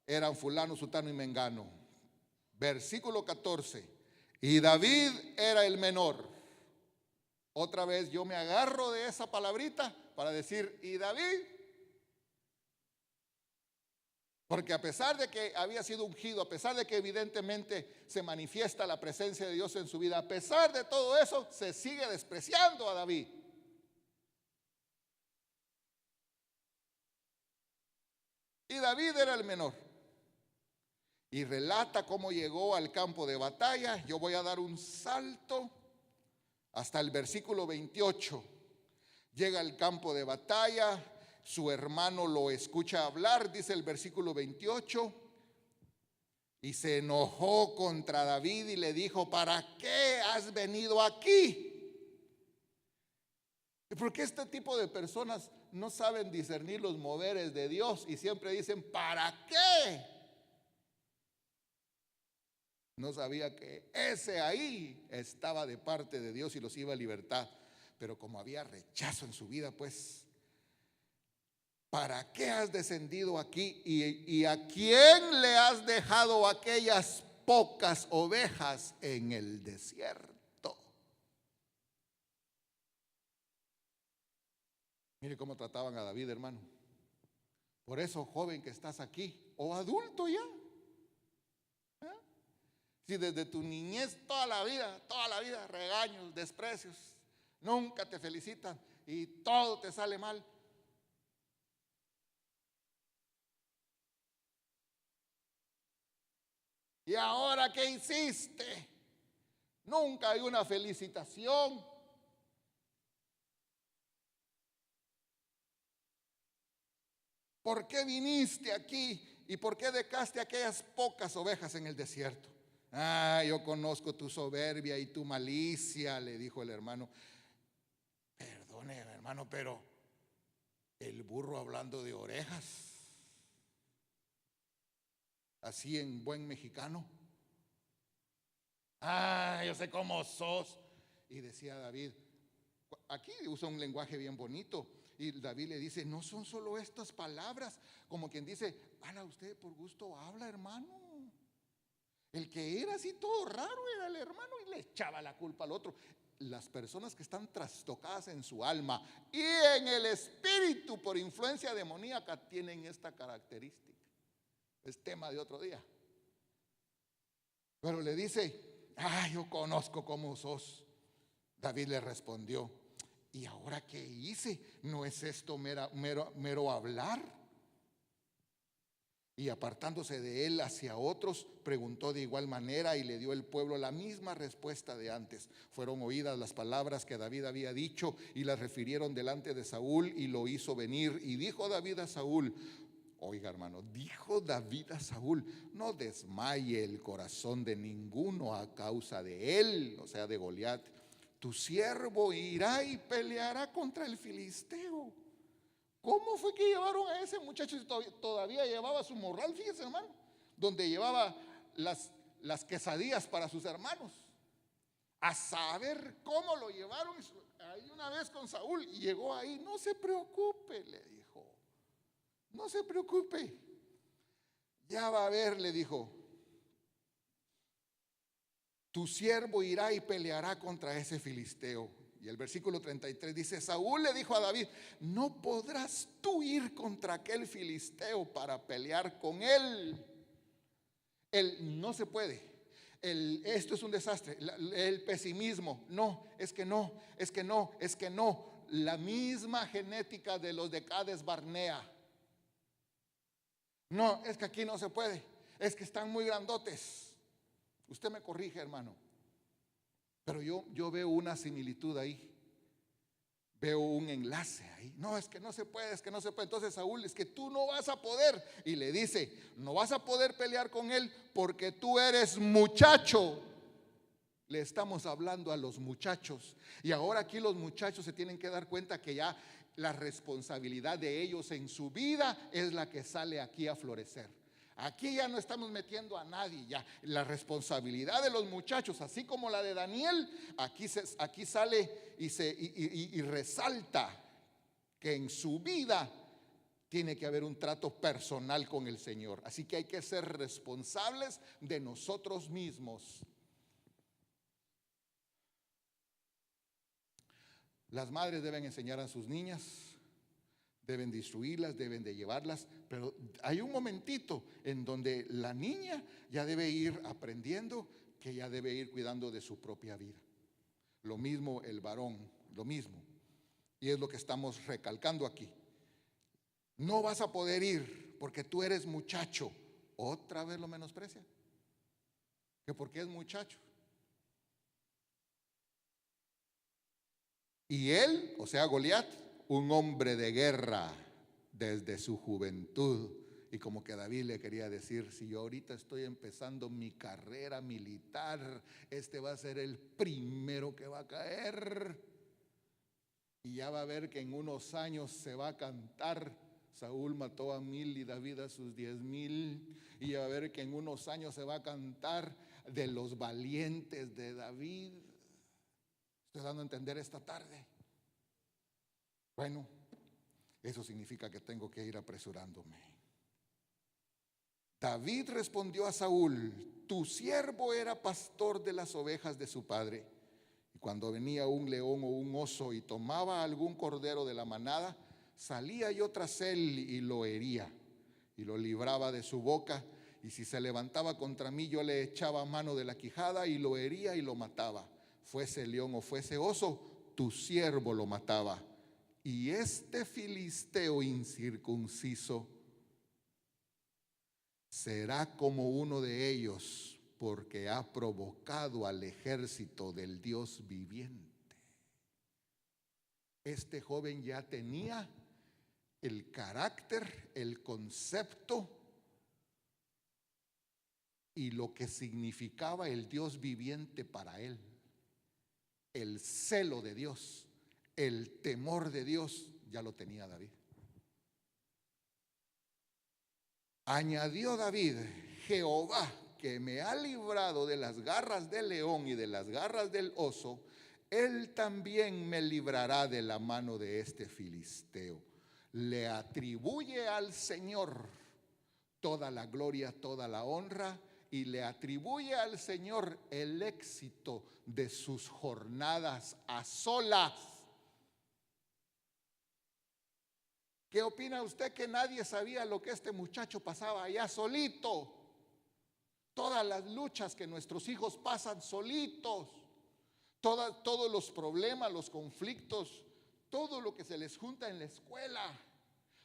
eran fulano, sutano y mengano. Versículo 14. Y David era el menor. Otra vez yo me agarro de esa palabrita para decir, y David, porque a pesar de que había sido ungido, a pesar de que evidentemente se manifiesta la presencia de Dios en su vida, a pesar de todo eso, se sigue despreciando a David. Y David era el menor. Y relata cómo llegó al campo de batalla. Yo voy a dar un salto hasta el versículo 28. Llega al campo de batalla, su hermano lo escucha hablar, dice el versículo 28, y se enojó contra David y le dijo: ¿para qué has venido aquí? Porque este tipo de personas no saben discernir los moveres de Dios y siempre dicen: ¿para qué? No sabía que ese ahí estaba de parte de Dios y los iba a libertad. Pero como había rechazo en su vida, pues, ¿para qué has descendido aquí? ¿Y a quién le has dejado aquellas pocas ovejas en el desierto? Mire cómo trataban a David, hermano. Por eso, joven que estás aquí, o adulto ya, si desde tu niñez toda la vida, regaños, desprecios, nunca te felicitan y todo te sale mal. ¿Y ahora qué hiciste? Nunca hay una felicitación. ¿Por qué viniste aquí? ¿Y por qué dejaste aquellas pocas ovejas en el desierto? Ah, yo conozco tu soberbia y tu malicia, le dijo el hermano. Perdone, hermano, pero el burro hablando de orejas, así en buen mexicano. Ah, yo sé cómo sos. Y decía David, aquí usa un lenguaje bien bonito, y David le dice: no son solo estas palabras, como quien dice: habla usted por gusto, habla, hermano. El que era así todo raro era el hermano y le echaba la culpa al otro. Las personas que están trastocadas en su alma y en el espíritu por influencia demoníaca tienen esta característica. Es tema de otro día. Pero le dice: ah, yo conozco cómo sos. David le respondió: ¿y ahora qué hice? ¿No es esto mero hablar? Y apartándose de él hacia otros, preguntó de igual manera, y le dio el pueblo la misma respuesta de antes. Fueron oídas las palabras que David había dicho y las refirieron delante de Saúl, y lo hizo venir. Y dijo David a Saúl, oiga, hermano, dijo David a Saúl: no desmaye el corazón de ninguno a causa de él, o sea, de Goliat. Tu siervo irá y peleará contra el filisteo. ¿Cómo fue que llevaron a ese muchacho si todavía llevaba su morral? Fíjense, hermano, donde llevaba las quesadillas para sus hermanos. A saber cómo lo llevaron ahí una vez con Saúl, y llegó ahí. No se preocupe, le dijo, no se preocupe, ya va a ver, le dijo. Tu siervo irá y peleará contra ese filisteo. Y el versículo 33 dice: Saúl le dijo a David: no podrás tú ir contra aquel filisteo para pelear con él. No se puede. Esto es un desastre. El pesimismo: no, es que no, es que no, es que no. la misma genética de los de Cades Barnea. No, es que aquí no se puede, es que están muy grandotes. Usted me corrige, hermano, pero yo veo una similitud ahí. Veo un enlace ahí. No, es que no se puede, es que no se puede. Entonces Saúl, es que tú no vas a poder. Y le dice, no vas a poder pelear con él porque tú eres muchacho. Le estamos hablando a los muchachos. Y ahora aquí los muchachos se tienen que dar cuenta que ya la responsabilidad de ellos en su vida es la que sale aquí a florecer. Aquí ya no estamos metiendo a nadie, ya la responsabilidad de los muchachos, así como la de Daniel, aquí sale y resalta que en su vida tiene que haber un trato personal con el Señor. Así que hay que ser responsables de nosotros mismos. Las madres deben enseñar a sus niñas, deben de instruirlas, deben de llevarlas, pero hay un momentito en donde la niña ya debe ir aprendiendo que ya debe ir cuidando de su propia vida. Lo mismo el varón, lo mismo. Y es lo que estamos recalcando aquí. No vas a poder ir porque tú eres muchacho. Otra vez lo menosprecia. Que porque es muchacho. Y él, o sea, Goliat, un hombre de guerra desde su juventud. Y como que David le quería decir, si yo ahorita estoy empezando mi carrera militar, este va a ser el primero que va a caer. Y ya va a ver que en unos años se va a cantar, Saúl mató a 1000 y David a sus 10,000. Y ya va a ver que en unos años se va a cantar de los valientes de David. Estoy dando a entender esta tarde. Bueno, eso significa que tengo que ir apresurándome. David respondió a Saúl, tu siervo era pastor de las ovejas de su padre. Y cuando venía un león o un oso y tomaba algún cordero de la manada, salía yo tras él y lo hería y lo libraba de su boca. Y si se levantaba contra mí, yo le echaba mano de la quijada y lo hería y lo mataba. Fuese león o fuese oso, tu siervo lo mataba. Y este filisteo incircunciso será como uno de ellos, porque ha provocado al ejército del Dios viviente. Este joven ya tenía el carácter, el concepto y lo que significaba el Dios viviente para él. El celo de Dios, el temor de Dios, ya lo tenía David. Añadió David, Jehová, que me ha librado de las garras del león y de las garras del oso, él también me librará de la mano de este filisteo. Le atribuye al Señor toda la gloria, toda la honra, y le atribuye al Señor el éxito de sus jornadas a solas. ¿Qué opina usted que nadie sabía lo que este muchacho pasaba allá solito? Todas las luchas que nuestros hijos pasan solitos, todos los problemas, los conflictos, todo lo que se les junta en la escuela,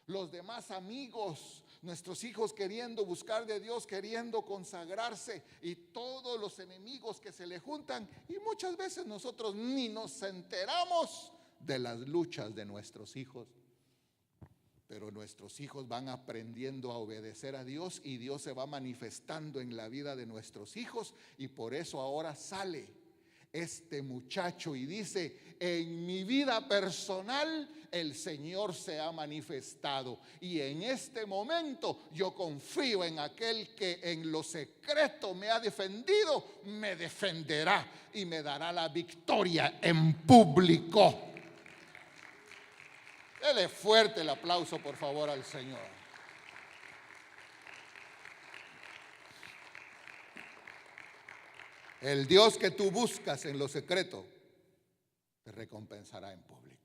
los demás amigos, nuestros hijos queriendo buscar de Dios, queriendo consagrarse, y todos los enemigos que se le juntan, y muchas veces nosotros ni nos enteramos de las luchas de nuestros hijos. Pero nuestros hijos van aprendiendo a obedecer a Dios y Dios se va manifestando en la vida de nuestros hijos, y por eso ahora sale este muchacho y dice, en mi vida personal el Señor se ha manifestado y en este momento yo confío en aquel que en lo secreto me ha defendido, me defenderá y me dará la victoria en público. Dele fuerte el aplauso, por favor, al Señor. El Dios que tú buscas en lo secreto te recompensará en público.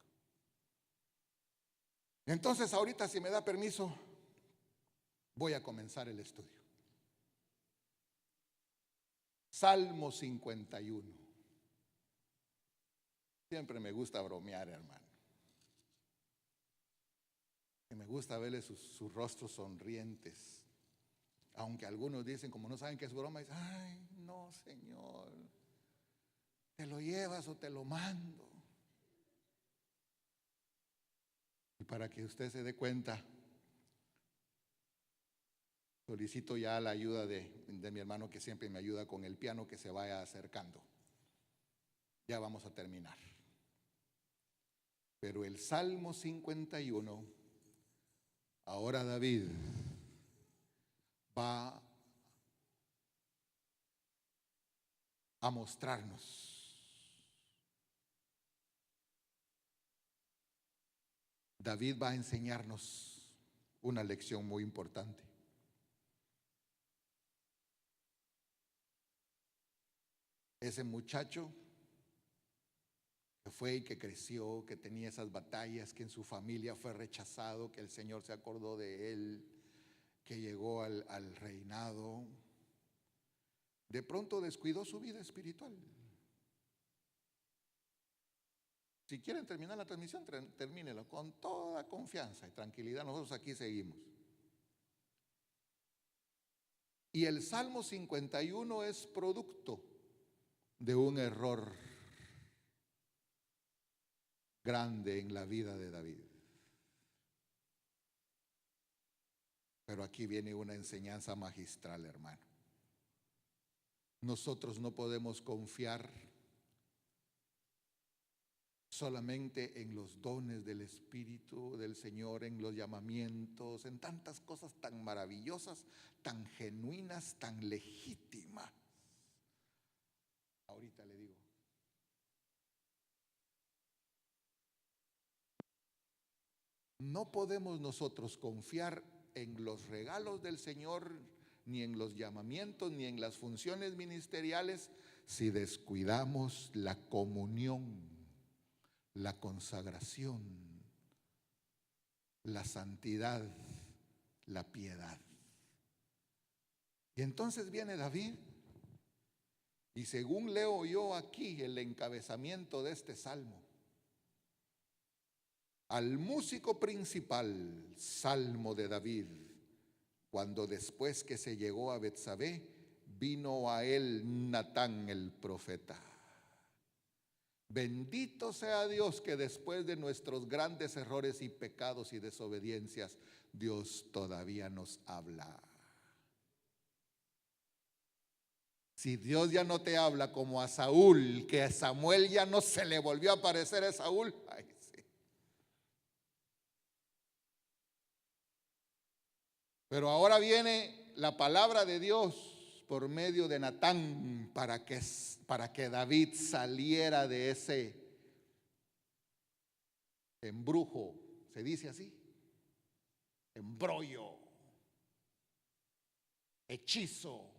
Entonces, ahorita, si me da permiso, voy a comenzar el estudio. Salmo 51. Siempre me gusta bromear, hermano. Y me gusta verle sus rostros sonrientes. Aunque algunos dicen, como no saben que es broma, dicen, ay, no, Señor, ¿te lo llevas o te lo mando? Y para que usted se dé cuenta, solicito ya la ayuda de mi hermano que siempre me ayuda con el piano, que se vaya acercando. Ya vamos a terminar. Pero el Salmo 51, ahora David va a mostrarnos. David va a enseñarnos una lección muy importante. Ese muchacho que fue y que creció, que tenía esas batallas, que en su familia fue rechazado, que el Señor se acordó de él, que llegó al reinado, de pronto descuidó su vida espiritual. Si quieren terminar la transmisión, termínelo con toda confianza y tranquilidad. Nosotros aquí seguimos. Y el Salmo 51 es producto de un error grande en la vida de David. Pero aquí viene una enseñanza magistral, hermano. Nosotros no podemos confiar solamente en los dones del Espíritu del Señor, en los llamamientos, en tantas cosas tan maravillosas, tan genuinas, tan legítimas. Ahorita le digo. No podemos nosotros confiar en los regalos del Señor, ni en los llamamientos, ni en las funciones ministeriales, si descuidamos la comunión, la consagración, la santidad, la piedad. Y entonces viene David, y según leo yo aquí el encabezamiento de este salmo, al músico principal, salmo de David, cuando después que se llegó a Betsabé, vino a él Natán el profeta. Bendito sea Dios que después de nuestros grandes errores y pecados y desobediencias, Dios todavía nos habla. Si Dios ya no te habla como a Saúl, que a Samuel ya no se le volvió a aparecer a Saúl, ay, sí. Pero ahora viene la palabra de Dios por medio de Natán para que David saliera de ese embrujo, se dice así, embrollo, hechizo,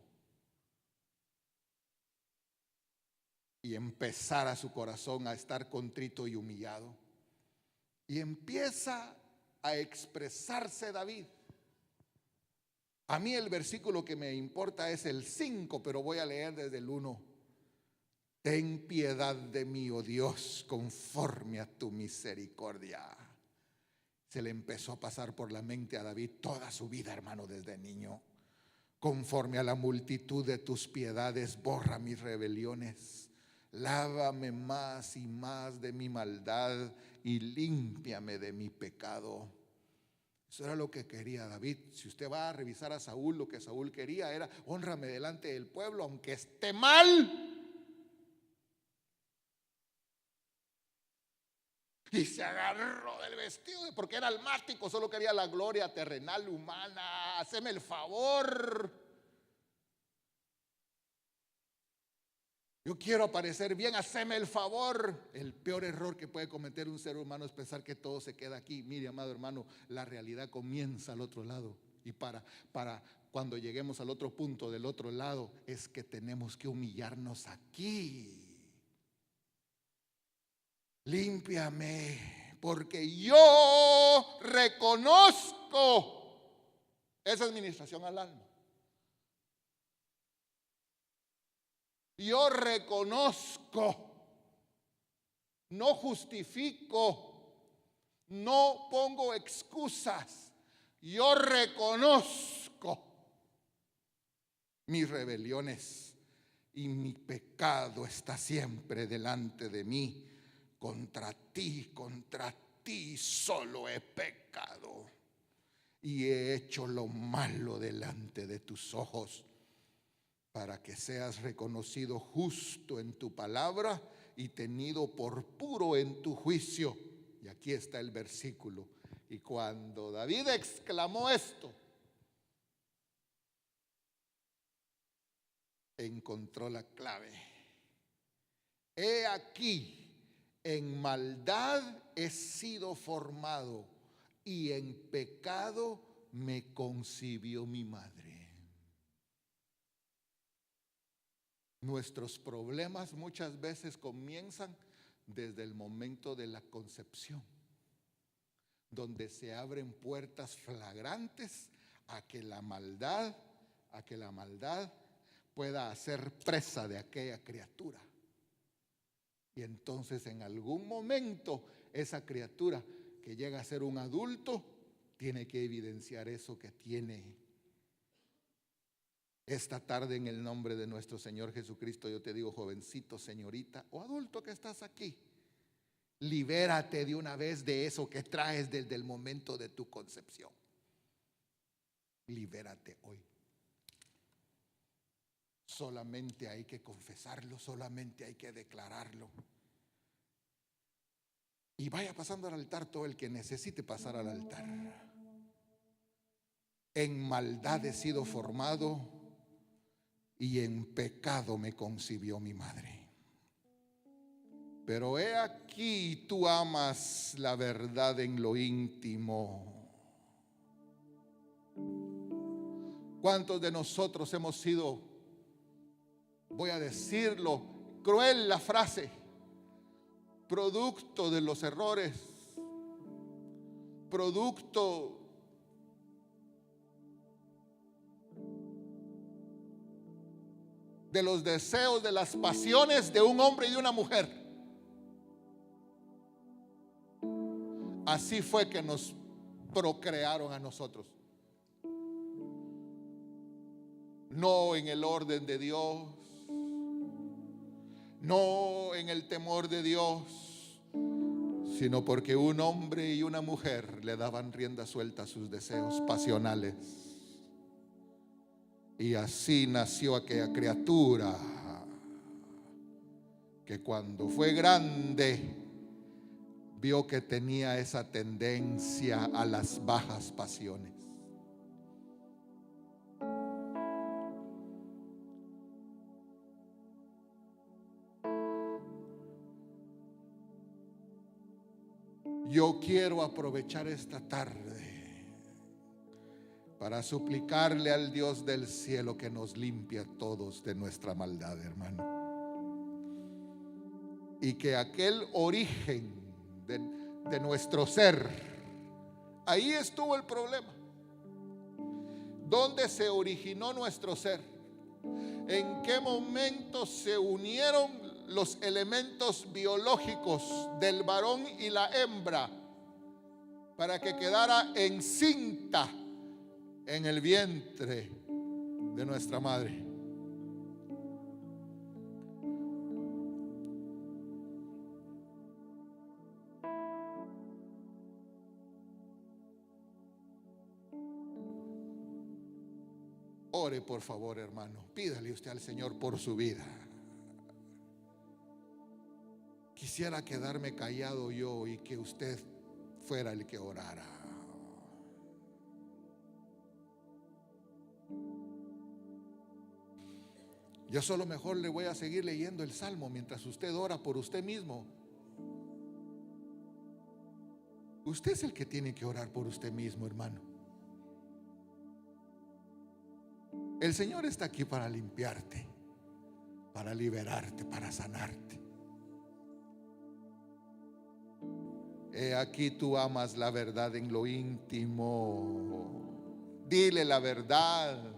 y empezara su corazón a estar contrito y humillado. Y empieza a expresarse David. A mí el versículo que me importa es el 5, pero voy a leer desde el 1. Ten piedad de mí, oh Dios, conforme a tu misericordia. Se le empezó a pasar por la mente a David toda su vida, hermano, desde niño. Conforme a la multitud de tus piedades, borra mis rebeliones. Lávame más y más de mi maldad y límpiame de mi pecado. Eso era lo que quería David. Si usted va a revisar a Saúl, lo que Saúl quería era: hónrame delante del pueblo aunque esté mal. Y se agarró del vestido porque era almático, solo quería la gloria terrenal, humana. Haceme el favor. Yo quiero aparecer bien, haceme el favor. El peor error que puede cometer un ser humano es pensar que todo se queda aquí. Mire, amado hermano, la realidad comienza al otro lado. Y para cuando lleguemos al otro punto del otro lado, es que tenemos que humillarnos aquí. Límpiame, porque yo reconozco. Esa es ministración al alma. Yo reconozco, no justifico, No pongo excusas. Yo reconozco mis rebeliones y mi pecado está siempre delante de mí. Contra ti solo he pecado y he hecho lo malo delante de tus ojos, para que seas reconocido justo en tu palabra y tenido por puro en tu juicio. Y aquí está el versículo. Y cuando David exclamó esto, encontró la clave. He aquí, en maldad he sido formado y en pecado me concibió mi madre. Nuestros problemas muchas veces comienzan desde el momento de la concepción, donde se abren puertas flagrantes a que la maldad pueda hacer presa de aquella criatura. Y entonces en algún momento esa criatura que llega a ser un adulto tiene que evidenciar eso que tiene. Esta tarde, en el nombre de nuestro Señor Jesucristo, yo te digo, jovencito, señorita o adulto que estás aquí, libérate de una vez de eso que traes desde el momento de tu concepción. Libérate hoy. Solamente hay que confesarlo, solamente hay que declararlo. Y vaya pasando al altar todo el que necesite pasar al altar. En maldad he sido formado y en pecado me concibió mi madre. Pero he aquí, tú amas la verdad en lo íntimo. ¿Cuántos de nosotros hemos sido, voy a decirlo, cruel la frase, producto de los errores, producto de los deseos, de las pasiones de un hombre y de una mujer? Así fue que nos procrearon a nosotros. No en el orden de Dios, no en el temor de Dios, sino porque un hombre y una mujer le daban rienda suelta a sus deseos pasionales. Y así nació aquella criatura que cuando fue grande vio que tenía esa tendencia a las bajas pasiones. Yo quiero aprovechar esta tarde para suplicarle al Dios del cielo que nos limpie a todos de nuestra maldad, hermano. Y que aquel origen de nuestro ser, ahí estuvo el problema. ¿Dónde se originó nuestro ser? ¿En qué momento se unieron los elementos biológicos del varón y la hembra para que quedara encinta en el vientre de nuestra madre? Ore, por favor, hermano. Pídale usted al Señor por su vida. Quisiera quedarme callado yo y que usted fuera el que orara. Yo solo mejor le voy a seguir leyendo el salmo mientras usted ora por usted mismo. Usted es el que tiene que orar por usted mismo, hermano. El Señor está aquí para limpiarte, para liberarte, para sanarte. He aquí, tú amas la verdad en lo íntimo. Dile la verdad.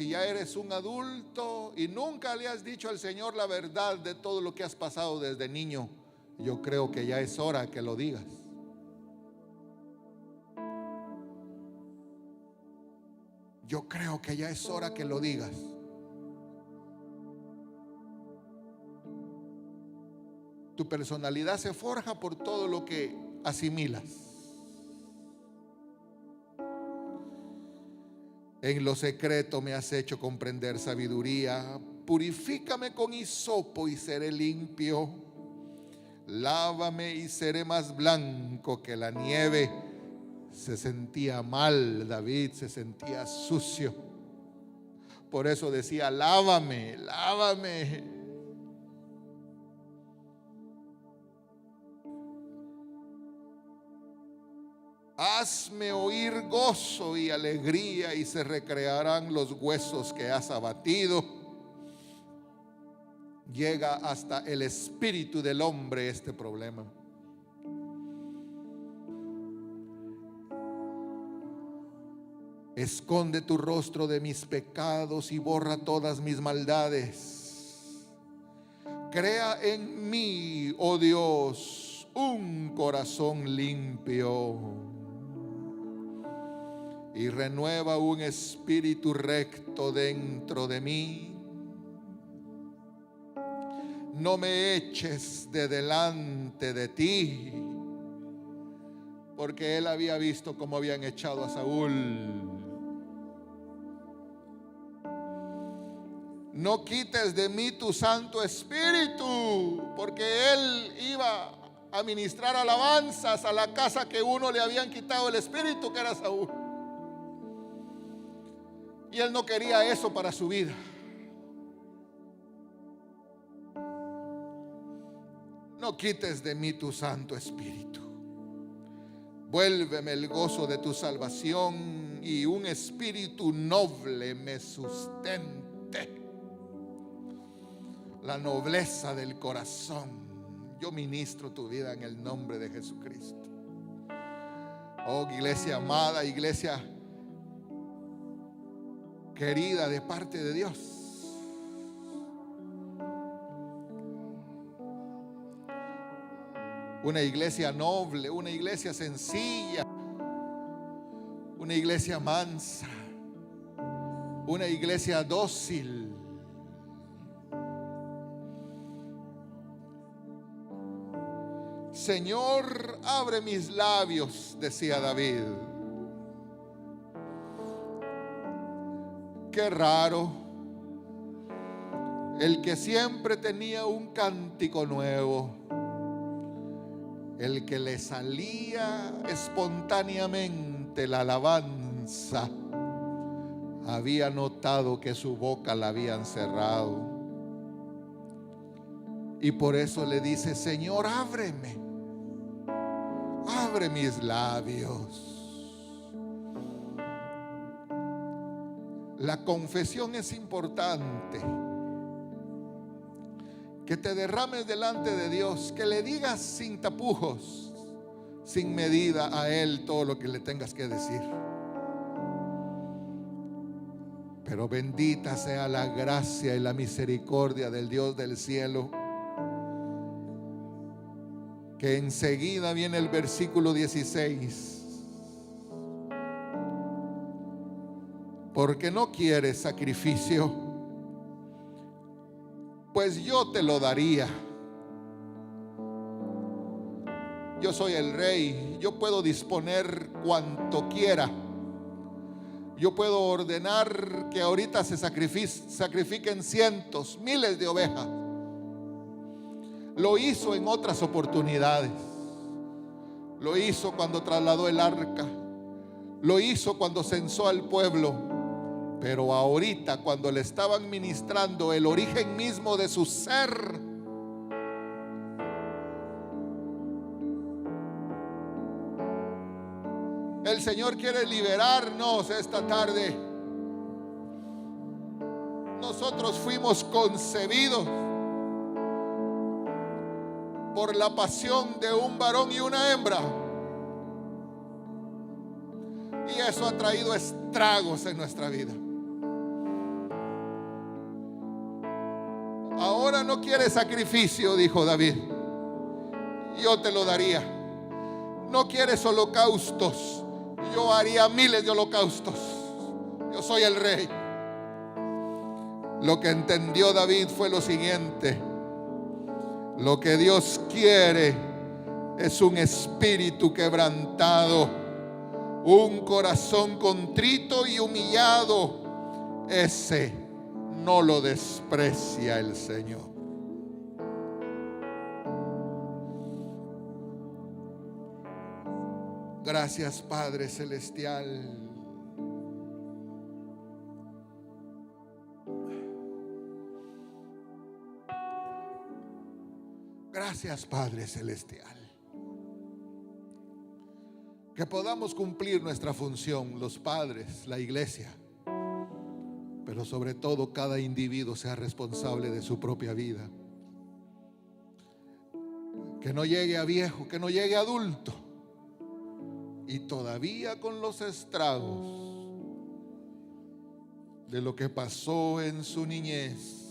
si ya eres un adulto y nunca le has dicho al Señor la verdad de todo lo que has pasado desde niño, yo creo que ya es hora que lo digas. Yo creo que ya es hora que lo digas. Tu personalidad se forja por todo lo que asimilas. En lo secreto me has hecho comprender sabiduría. Purifícame con hisopo y seré limpio. Lávame y seré más blanco que la nieve. Se sentía mal David, se sentía sucio. Por eso decía: lávame, lávame. Hazme oír gozo y alegría, y se recrearán los huesos que has abatido. Llega hasta el espíritu del hombre este problema. Esconde tu rostro de mis pecados y borra todas mis maldades. Crea en mí, oh Dios, un corazón limpio y renueva un espíritu recto dentro de mí. No me eches de delante de ti, porque él había visto cómo habían echado a Saúl. No quites de mí tu Santo Espíritu, porque él iba a ministrar alabanzas a la casa que uno le habían quitado el espíritu, que era Saúl. Y él no quería eso para su vida. No quites de mí tu Santo Espíritu. Vuélveme el gozo de tu salvación y un espíritu noble me sustente. La nobleza del corazón. Yo ministro tu vida en el nombre de Jesucristo. Oh, iglesia amada, iglesia querida de parte de Dios. Una iglesia noble, una iglesia sencilla, una iglesia mansa, una iglesia dócil. Señor, abre mis labios, decía David. Qué raro, el que siempre tenía un cántico nuevo, el que le salía espontáneamente la alabanza, había notado que su boca la habían cerrado. Y por eso le dice: Señor, ábreme, abre mis labios. La confesión es importante. Que te derrames delante de Dios, que le digas sin tapujos, sin medida a Él todo lo que le tengas que decir. Pero bendita sea la gracia y la misericordia del Dios del cielo, que enseguida viene el versículo 16. Porque no quieres sacrificio, pues yo te lo daría. Yo soy el rey, yo puedo disponer cuanto quiera. Yo puedo ordenar que ahorita se sacrifiquen cientos, miles de ovejas. Lo hizo en otras oportunidades. Lo hizo cuando trasladó el arca. Lo hizo cuando censó al pueblo. Pero ahorita, cuando le estaban ministrando el origen mismo de su ser, el Señor quiere liberarnos esta tarde. Nosotros fuimos concebidos por la pasión de un varón y una hembra. Y eso ha traído estragos en nuestra vida. Ahora no quieres sacrificio, dijo David. Yo te lo daría. No quieres holocaustos. Yo haría miles de holocaustos. Yo soy el rey. Lo que entendió David fue lo siguiente: lo que Dios quiere es un espíritu quebrantado, un corazón contrito y humillado. Ese no lo desprecia el Señor. Gracias, Padre Celestial. Gracias, Padre Celestial. Que podamos cumplir nuestra función, los padres, la iglesia, pero sobre todo cada individuo sea responsable de su propia vida. Que no llegue a viejo, que no llegue a adulto y todavía con los estragos de lo que pasó en su niñez,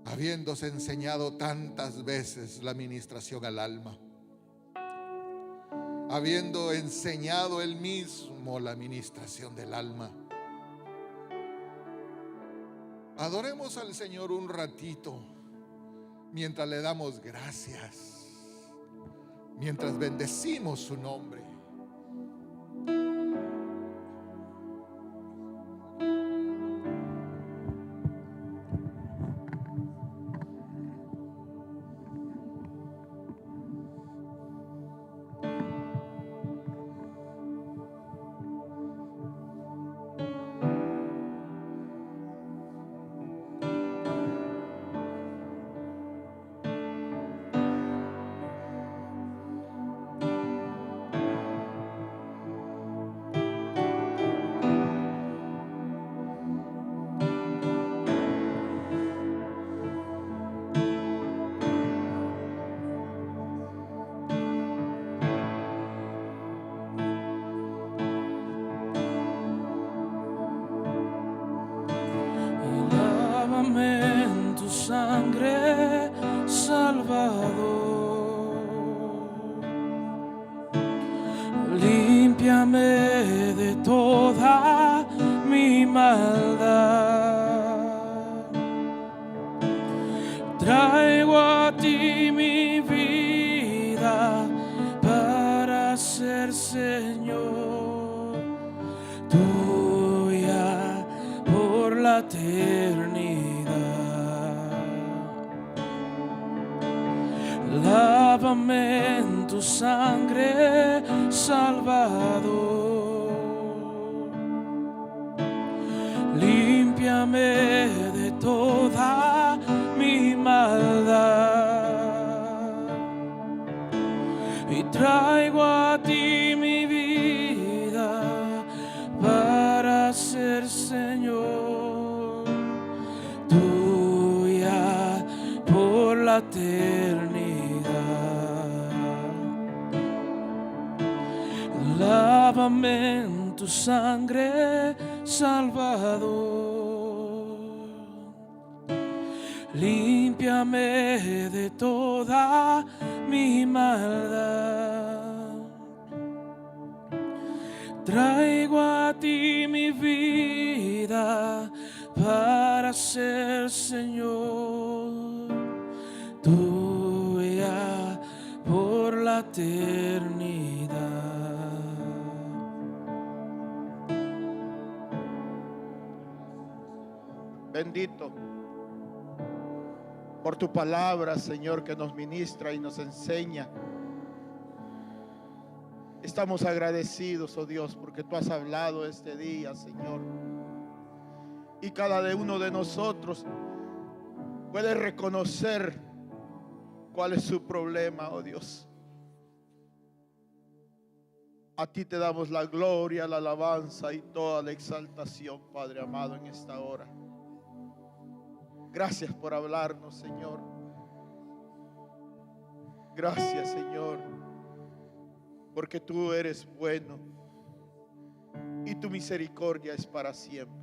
habiéndose enseñado tantas veces la ministración al alma, habiendo enseñado él mismo la ministración del alma. Adoremos al Señor un ratito mientras le damos gracias, mientras bendecimos su nombre. En tu sangre, Salvador, límpiame de toda mi maldad. Traigo a ti mi vida para ser Señor tuya por la eternidad. Lávame en tu sangre, Salvador. Límpiame de toda mi maldad. Y traigo a ti mi vida para ser Señor tuya por la eternidad. Lávame en tu sangre, Salvador. Límpiame de toda mi maldad. Traigo a ti mi vida para ser Señor tuya por la eternidad. Bendito por tu palabra, Señor, que nos ministra y nos enseña. Estamos agradecidos, oh Dios, porque tú has hablado este día, Señor. Y cada uno de nosotros puede reconocer cuál es su problema, oh Dios. A ti te damos la gloria, la alabanza y toda la exaltación, Padre amado, en esta hora. Gracias por hablarnos, Señor. Gracias, Señor, porque tú eres bueno y tu misericordia es para siempre.